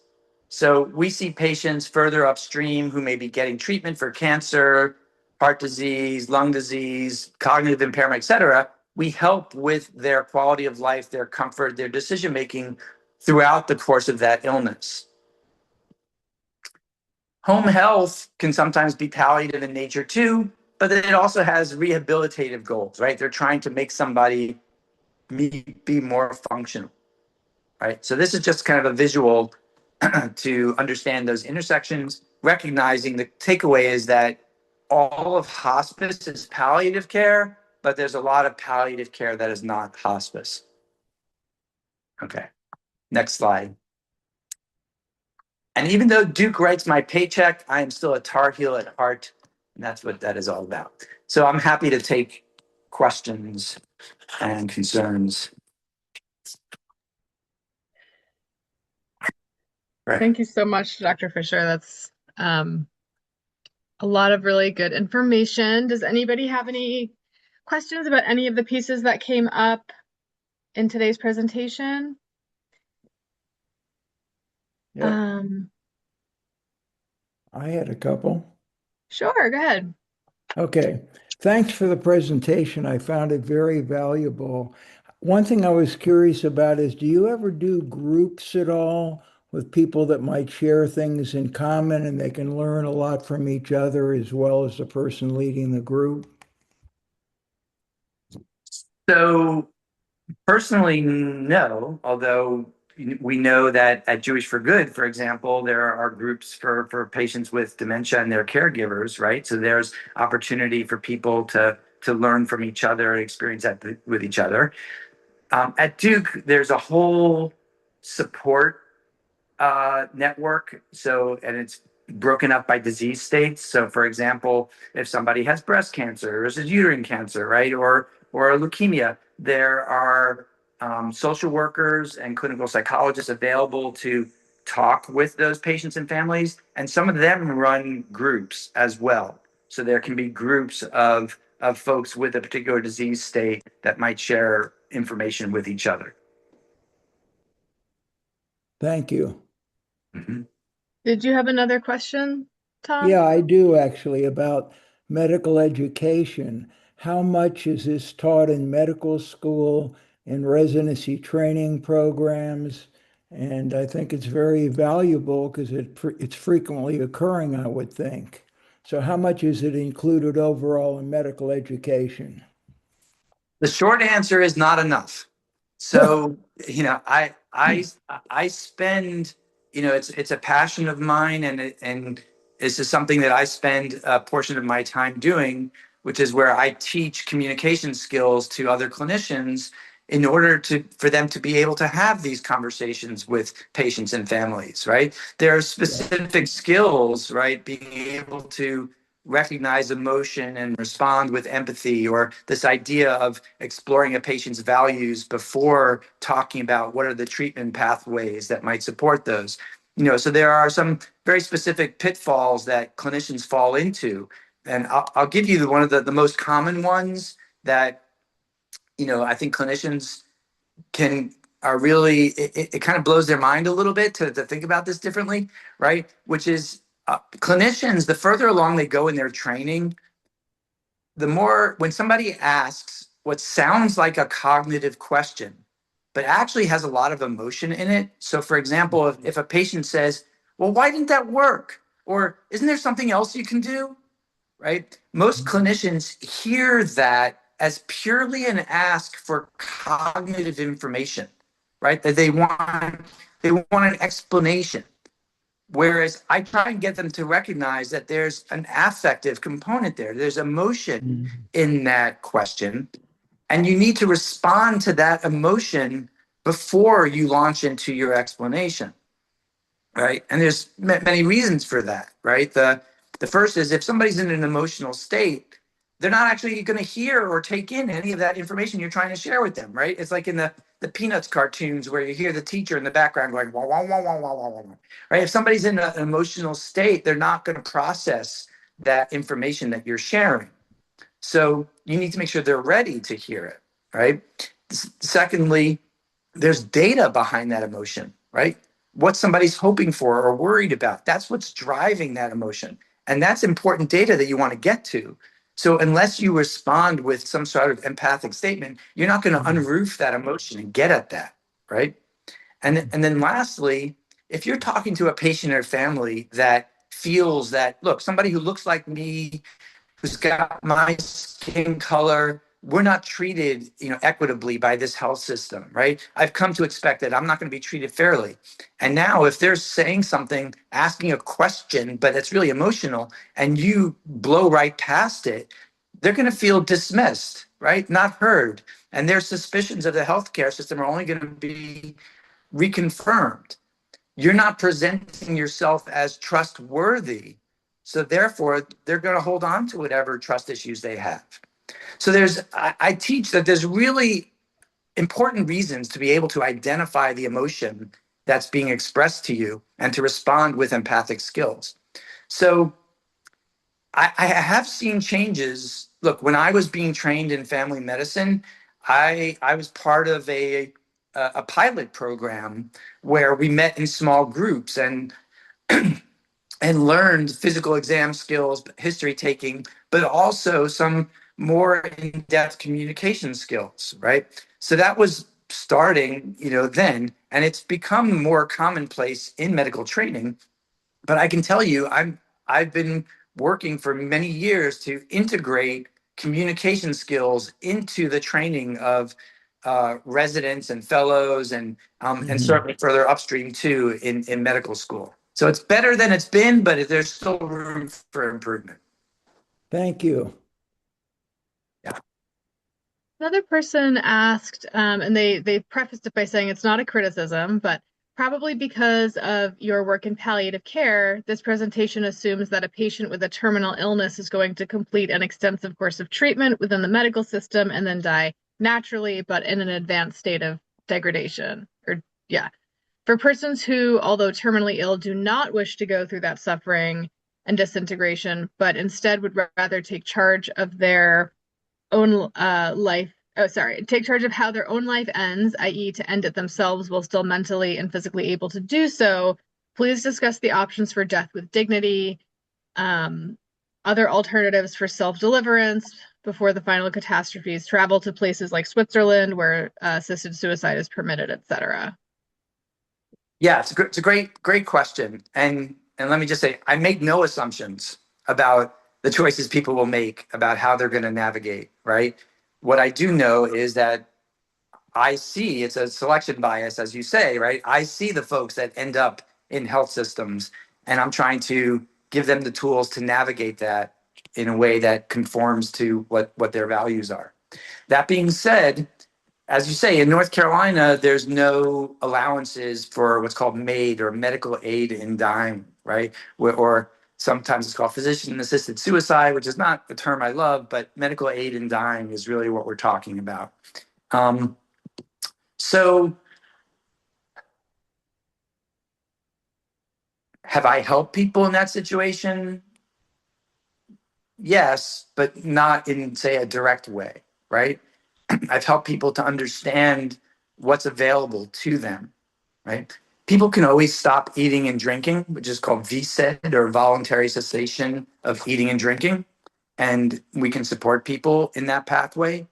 So we see patients further upstream who may be getting treatment for cancer, heart disease, lung disease, cognitive impairment, et cetera. We help with their quality of life, their comfort, their decision-making throughout the course of that illness. Home health can sometimes be palliative in nature too, but then it also has rehabilitative goals, right? They're trying to make somebody be more functional, right? So this is just kind of a visual to understand those intersections, recognizing the takeaway is that all of hospice is palliative care, but there's a lot of palliative care that is not hospice. Okay, next slide. And even though Duke writes my paycheck, I am still a Tar Heel at heart, and that's what that is all about. So I'm happy to take questions and concerns. Right. Thank you so much, Dr. Fischer. That's a lot of really good information. Does anybody have any questions about any of the pieces that came up in today's presentation? Yeah. I had a couple. Sure, go ahead. Okay. Thanks for the presentation. I found it very valuable. One thing I was curious about is, do you ever do groups at all with people that might share things in common and they can learn a lot from each other as well as the person leading the group? So personally, no, although we know that at Jewish for Good, for example, there are groups for patients with dementia and their caregivers, right? So there's opportunity for people to learn from each other and experience that with each other. At Duke, there's a whole support network. And it's broken up by disease states. So for example, if somebody has breast cancer or uterine cancer, right? Or leukemia, there are social workers and clinical psychologists available to talk with those patients and families. And some of them run groups as well. So there can be groups of folks with a particular disease state that might share information with each other. Thank you. Mhm. Did you have another question, Tom? Yeah, I do actually about medical education. How much is this taught in medical school, in residency training programs? And I think it's very valuable because it's frequently occurring, I would think. So how much is it included overall in medical education? The short answer is not enough. So, I spend, it's a passion of mine, and this is something that I spend a portion of my time doing, which is where I teach communication skills to other clinicians in order for them to be able to have these conversations with patients and families, right? There are Yeah. specific skills, right? Being able to recognize emotion and respond with empathy, or this idea of exploring a patient's values before talking about what are the treatment pathways that might support those. So there are some very specific pitfalls that clinicians fall into. And I'll give you one of the most common ones that, I think clinicians can are really, it kind of blows their mind a little bit to think about this differently, right? Which is clinicians, the further along they go in their training, the more, when somebody asks what sounds like a cognitive question, but actually has a lot of emotion in it. So, for example, if a patient says, well, why didn't that work? Or isn't there something else you can do? Right? Most clinicians hear that as purely an ask for cognitive information, right? That they want an explanation. Whereas I try and get them to recognize that there's an affective component there. There's emotion Mhm. in that question. And you need to respond to that emotion before you launch into your explanation, right? And there's many reasons for that, right? The first is if somebody's in an emotional state, they're not actually going to hear or take in any of that information you're trying to share with them, right? It's like in the Peanuts cartoons where you hear the teacher in the background going, wah, wah, wah, wah, wah, wah, wah, right? If somebody's in an emotional state, they're not going to process that information that you're sharing. So you need to make sure they're ready to hear it, right? Secondly, there's data behind that emotion, right? What somebody's hoping for or worried about. That's what's driving that emotion. And that's important data that you want to get to. So unless you respond with some sort of empathic statement, you're not going to unroof that emotion and get at that, right? And then lastly, if you're talking to a patient or family that feels that, look, somebody who looks like me, who's got my skin color, we're not treated, equitably by this health system, right? I've come to expect that I'm not going to be treated fairly. And now if they're saying something, asking a question, but it's really emotional, and you blow right past it, they're going to feel dismissed, right? Not heard. And their suspicions of the healthcare system are only going to be reconfirmed. You're not presenting yourself as trustworthy. So therefore, they're going to hold on to whatever trust issues they have. So I teach that there's really important reasons to be able to identify the emotion that's being expressed to you and to respond with empathic skills. So I have seen changes. Look, when I was being trained in family medicine, I was part of a pilot program where we met in small groups and learned physical exam skills, history taking, but also some more in-depth communication skills, right? So that was starting, then, and it's become more commonplace in medical training. But I can tell you, I've been working for many years to integrate communication skills into the training of residents and fellows, and certainly further upstream too in medical school. So it's better than it's been, but there's still room for improvement. Thank you. Yeah. Another person asked, and they prefaced it by saying it's not a criticism, but probably because of your work in palliative care, this presentation assumes that a patient with a terminal illness is going to complete an extensive course of treatment within the medical system and then die naturally, but in an advanced state of degradation, or yeah. For persons who, although terminally ill, do not wish to go through that suffering and disintegration, but instead would rather take charge of their own take charge of how their own life ends, i.e., to end it themselves while still mentally and physically able to do so, please discuss the options for death with dignity, other alternatives for self-deliverance before the final catastrophes, travel to places like Switzerland where assisted suicide is permitted, etc. Yeah, it's a great question. And let me just say, I make no assumptions about the choices people will make about how they're going to navigate, right? What I do know is that I see it's a selection bias, as you say, right? I see the folks that end up in health systems, and I'm trying to give them the tools to navigate that in a way that conforms to what their values are. That being said, as you say, in North Carolina, there's no allowances for what's called MAID, or medical aid in dying, right? Or sometimes it's called physician-assisted suicide, which is not a term I love, but medical aid in dying is really what we're talking about. So have I helped people in that situation? Yes, but not in, say, a direct way, right? I've helped people to understand what's available to them, right? People can always stop eating and drinking, which is called VSED, or voluntary cessation of eating and drinking. And we can support people in that pathway.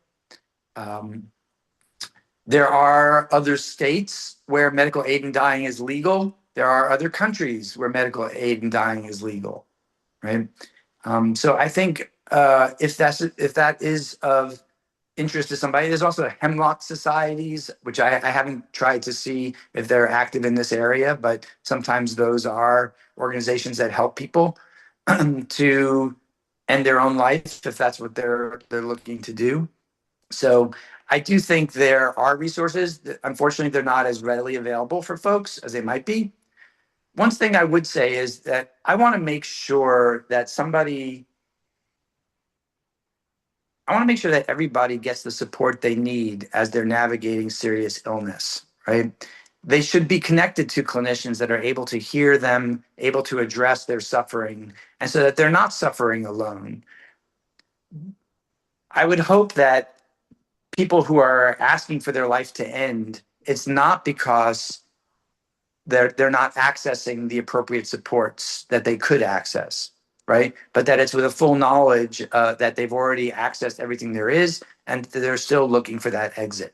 There are other states where medical aid in dying is legal. There are other countries where medical aid in dying is legal, right? So I think if that is of interest to somebody, there's also hemlock societies, which I haven't tried to see if they're active in this area, but sometimes those are organizations that help people to end their own life if that's what they're looking to do. So I do think there are resources. Unfortunately, they're not as readily available for folks as they might be. One thing I would say is that I want to make sure that everybody gets the support they need as they're navigating serious illness, right? They should be connected to clinicians that are able to hear them, able to address their suffering, and so that they're not suffering alone. I would hope that people who are asking for their life to end, it's not because they're not accessing the appropriate supports that they could access, right? But that it's with a full knowledge that they've already accessed everything there is, and they're still looking for that exit.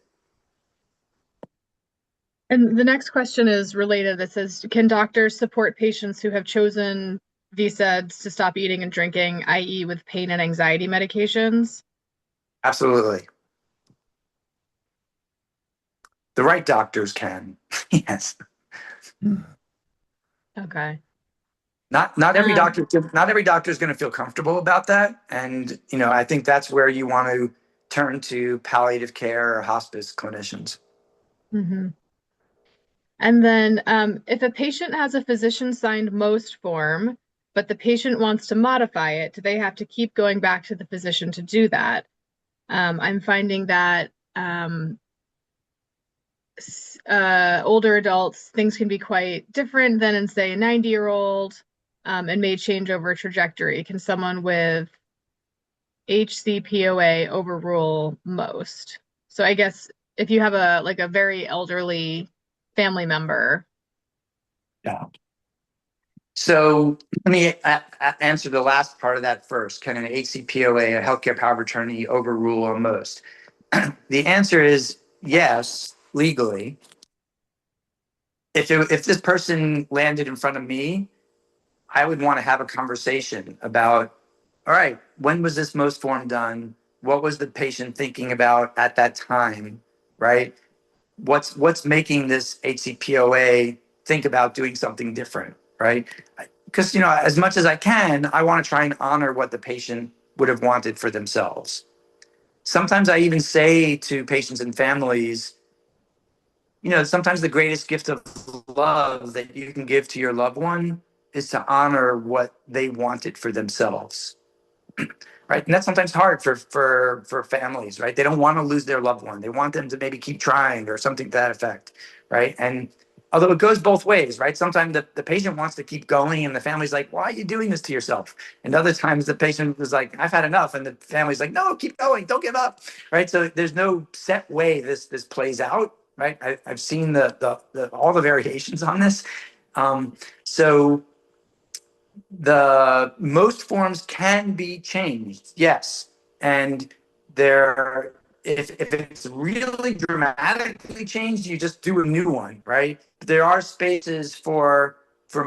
And the next question is related. It says, can doctors support patients who have chosen VSEDs to stop eating and drinking, i.e. with pain and anxiety medications? Absolutely. The right doctors can. Yes. Okay. Not every doctor is going to feel comfortable about that, and I think that's where you want to turn to palliative care or hospice clinicians. Mm-hmm. And then if a patient has a physician-signed MOST form, but the patient wants to modify it, do they have to keep going back to the physician to do that? I'm finding that older adults, things can be quite different than in, say, a 90-year-old, and may change over trajectory. Can someone with HCPOA overrule MOST? So I guess if you have a very elderly family member. Yeah. So let me answer the last part of that first. Can an HCPOA, a healthcare power of attorney, overrule a MOST? The answer is yes, legally. If this person landed in front of me, I would want to have a conversation about, all right, when was this MOST form done? What was the patient thinking about at that time, right? What's making this HCPOA think about doing something different, right? Because as much as I can, I want to try and honor what the patient would have wanted for themselves. Sometimes I even say to patients and families, sometimes the greatest gift of love that you can give to your loved one is to honor what they wanted for themselves. right? And that's sometimes hard for families, right? They don't want to lose their loved one. They want them to maybe keep trying or something to that effect, right? And although it goes both ways, right? Sometimes the patient wants to keep going and the family's like, why are you doing this to yourself? And other times the patient was like, I've had enough. And the family's like, no, keep going, don't give up, right? So there's no set way this plays out, right? I've seen the all the variations on this. So the most forms can be changed, yes. And there, if it's really dramatically changed, you just do a new one, right? But there are spaces for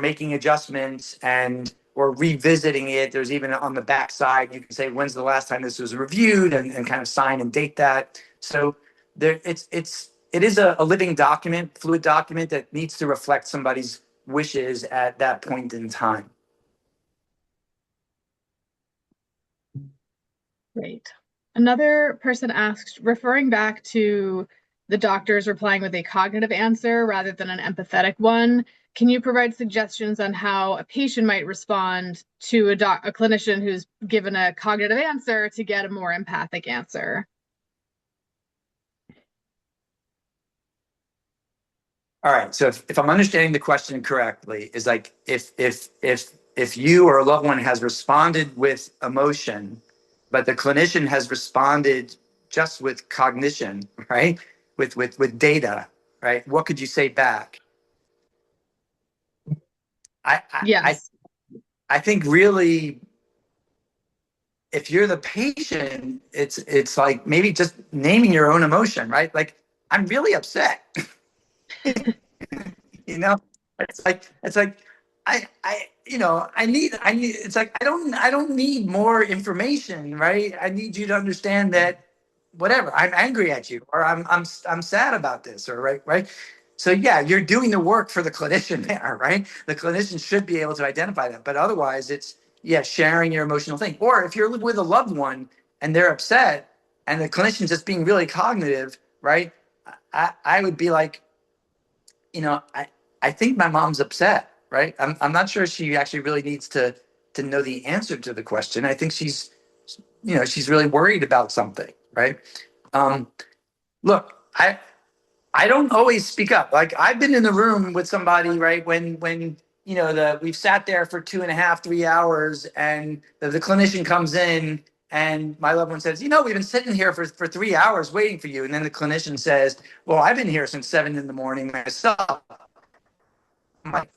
making adjustments and or revisiting it. There's even on the back side, you can say when's the last time this was reviewed and kind of sign and date that. So there it is a living document, fluid document that needs to reflect somebody's wishes at that point in time. Great. Another person asked, referring back to the doctors replying with a cognitive answer rather than an empathetic one, can you provide suggestions on how a patient might respond to a clinician who's given a cognitive answer to get a more empathic answer? All right. So if I'm understanding the question correctly, is like if you or a loved one has responded with emotion, but the clinician has responded just with cognition, right? With data, right? What could you say back? I I I, Yes. I think really if you're the patient, it's like maybe just naming your own emotion, right? Like I'm really upset. You know, it's like I need it's like I don't need more information, right? I need you to understand that whatever, I'm angry at you or I'm sad about this or right. So yeah, you're doing the work for the clinician there, right? The clinician should be able to identify that, but otherwise it's yeah, sharing your emotional thing. Or if you're with a loved one and they're upset and the clinician's just being really cognitive, right? I would be like, I think my mom's upset, right? I'm not sure she actually really needs to know the answer to the question. I think she's really worried about something, right? Um, Look, I don't always speak up. Like I've been in the room with somebody, right? When we've sat there for 2.5, 3 hours, and the clinician comes in, and my loved one says, we've been sitting here for 3 hours waiting for you, and then the clinician says, well, I've been here since 7 in the morning myself. I'm like,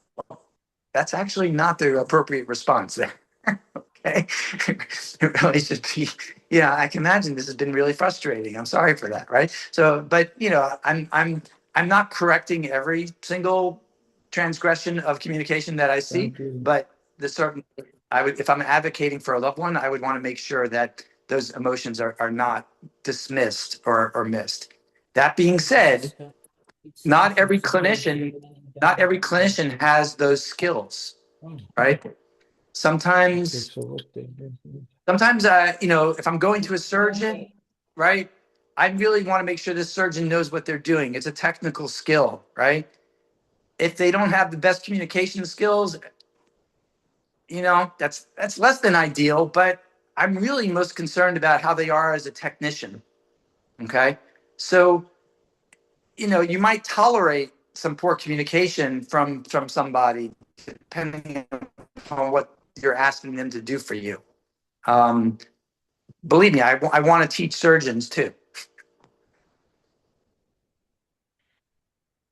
that's actually not the appropriate response there. Okay. It really should be, I can imagine this has been really frustrating. I'm sorry for that. Right. So, but I'm not correcting every single transgression of communication that I see, Thank you. but if I'm advocating for a loved one, I would want to make sure that those emotions are not dismissed or missed. That being said, not every clinician, not every clinician has those skills, right? Sometimes, sometimes, if I'm going to a surgeon, right, I really want to make sure this surgeon knows what they're doing. It's a technical skill, right? If they don't have the best communication skills, that's less than ideal, but I'm really most concerned about how they are as a technician. Okay. So, you might tolerate some poor communication from somebody, depending on what you're asking them to do for you. Believe me, I want to teach surgeons too.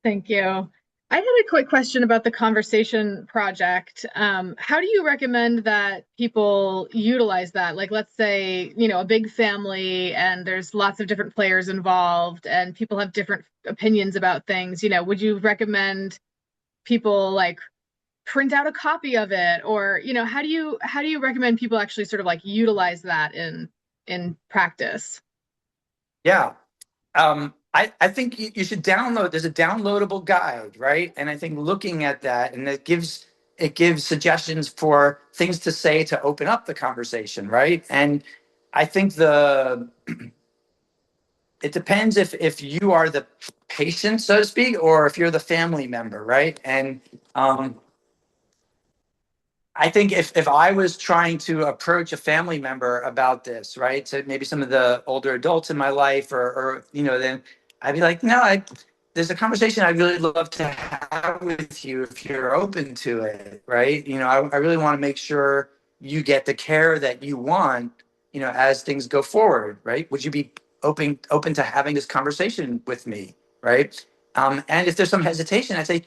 Thank you. I had a quick question about the conversation project. How do you recommend that people utilize that? Like, let's say, a big family and there's lots of different players involved and people have different opinions about things. Would you recommend people like print out a copy of it? Or, how do you recommend people actually sort of like utilize that in practice? Yeah. I think you should download. There's a downloadable guide, right? And I think looking at that, and it gives suggestions for things to say to open up the conversation, right? And I think it depends if you are the patient, so to speak, or if you're the family member, right? And I think if I was trying to approach a family member about this, right? So maybe some of the older adults in my life, or then I'd be like, no, there's a conversation I'd really love to have with you if you're open to it, right? I really want to make sure you get the care that you want, as things go forward, right? Would you be open to having this conversation with me, right? And if there's some hesitation, I'd say,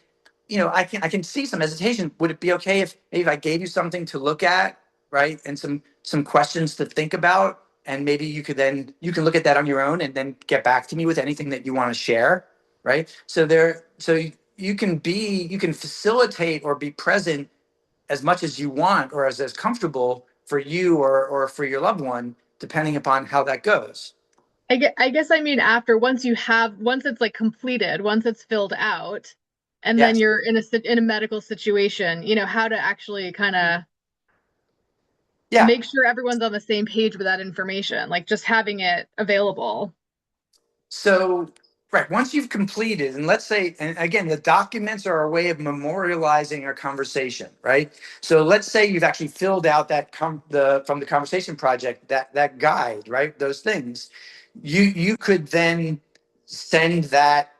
I can see some hesitation. Would it be okay if maybe I gave you something to look at, right? And some questions to think about, and maybe you can look at that on your own and then get back to me with anything that you want to share, right? So you can facilitate or be present as much as you want, or as comfortable for you or for your loved one, depending upon how that goes. I guess I mean after once it's like completed, once it's filled out, and then Yes. you're in a medical situation, how to actually kind of Yeah. make sure everyone's on the same page with that information, like just having it available. So, right, once you've completed, and let's say, and again, the documents are a way of memorializing our conversation, right? So let's say you've actually filled out from the conversation project, that guide, right? Those things. You could then send that,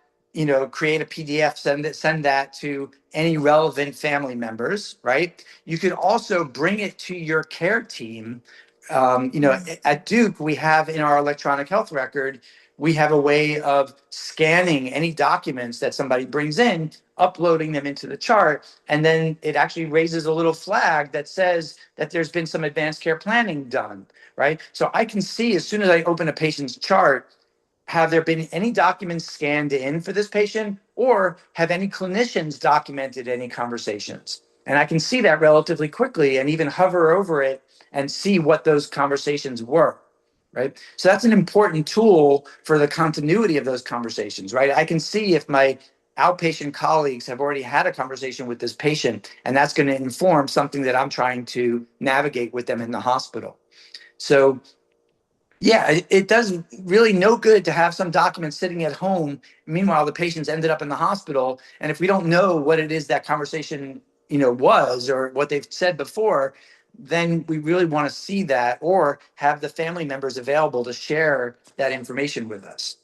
create a PDF, send that to any relevant family members, right? You could also bring it to your care team. At Duke, we have in our electronic health record, we have a way of scanning any documents that somebody brings in, uploading them into the chart, and then it actually raises a little flag that says that there's been some advanced care planning done, right? So I can see as soon as I open a patient's chart, have there been any documents scanned in for this patient, or have any clinicians documented any conversations? And I can see that relatively quickly and even hover over it and see what those conversations were, right? So that's an important tool for the continuity of those conversations, right? I can see if my outpatient colleagues have already had a conversation with this patient, and that's going to inform something that I'm trying to navigate with them in the hospital. So yeah, it does really no good to have some documents sitting at home. Meanwhile, the patient's ended up in the hospital. And if we don't know what it is that conversation, was, or what they've said before, then we really want to see that, or have the family members available to share that information with us.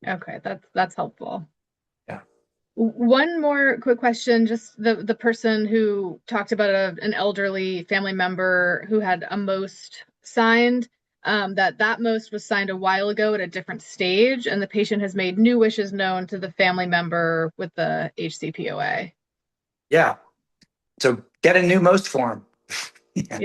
Okay, that's helpful. Yeah. One more quick question, just the person who talked about an elderly family member who had a most signed, that most was signed a while ago at a different stage, and the patient has made new wishes known to the family member with the HCPOA. Yeah. So get a new most form. Yeah.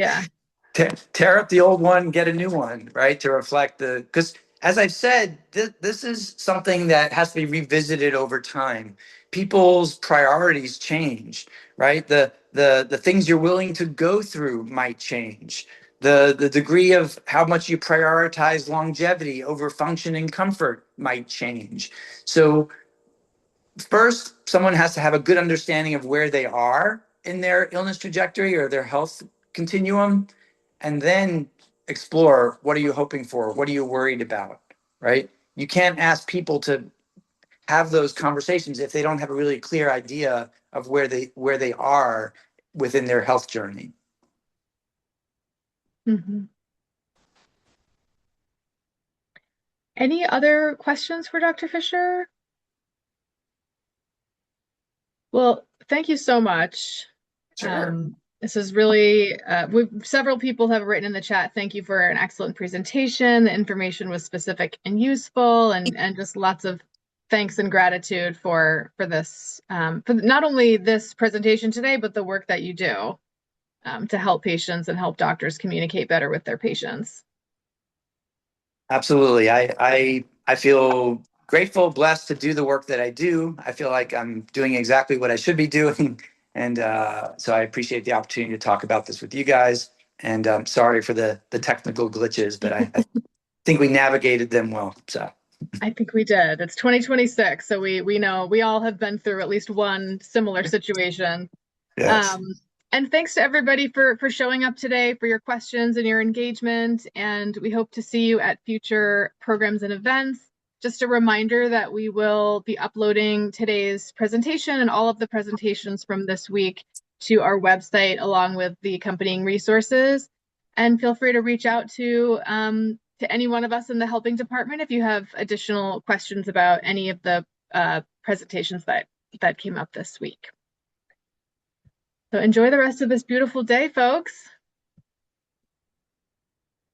Yeah. Tear up the old one, get a new one, right? To reflect because as I've said, this is something that has to be revisited over time. People's priorities change, right? The things you're willing to go through might change. The degree of how much you prioritize longevity over function and comfort might change. So first, someone has to have a good understanding of where they are in their illness trajectory or their health continuum, and then explore, what are you hoping for? What are you worried about? Right? You can't ask people to have those conversations if they don't have a really clear idea of where they are within their health journey. Mhm. Any other questions for Dr. Fischer? Well, thank you so much. Sure. This is really, several people have written in the chat, thank you for an excellent presentation. The information was specific and useful, and just lots of thanks and gratitude for this, for not only this presentation today, but the work that you do to help patients and help doctors communicate better with their patients. Absolutely. I feel grateful, blessed to do the work that I do. I feel like I'm doing exactly what I should be doing. And so I appreciate the opportunity to talk about this with you guys. And sorry for the technical glitches, but I think we navigated them well. So I think we did. It's 2026, so we know we all have been through at least one similar situation. yes. Um, and thanks to everybody for showing up today, for your questions and your engagement. And we hope to see you at future programs and events. Just a reminder that we will be uploading today's presentation and all of the presentations from this week to our website along with the accompanying resources. And feel free to reach out to any one of us in the helping department if you have additional questions about any of the presentations that came up this week. So enjoy the rest of this beautiful day, folks.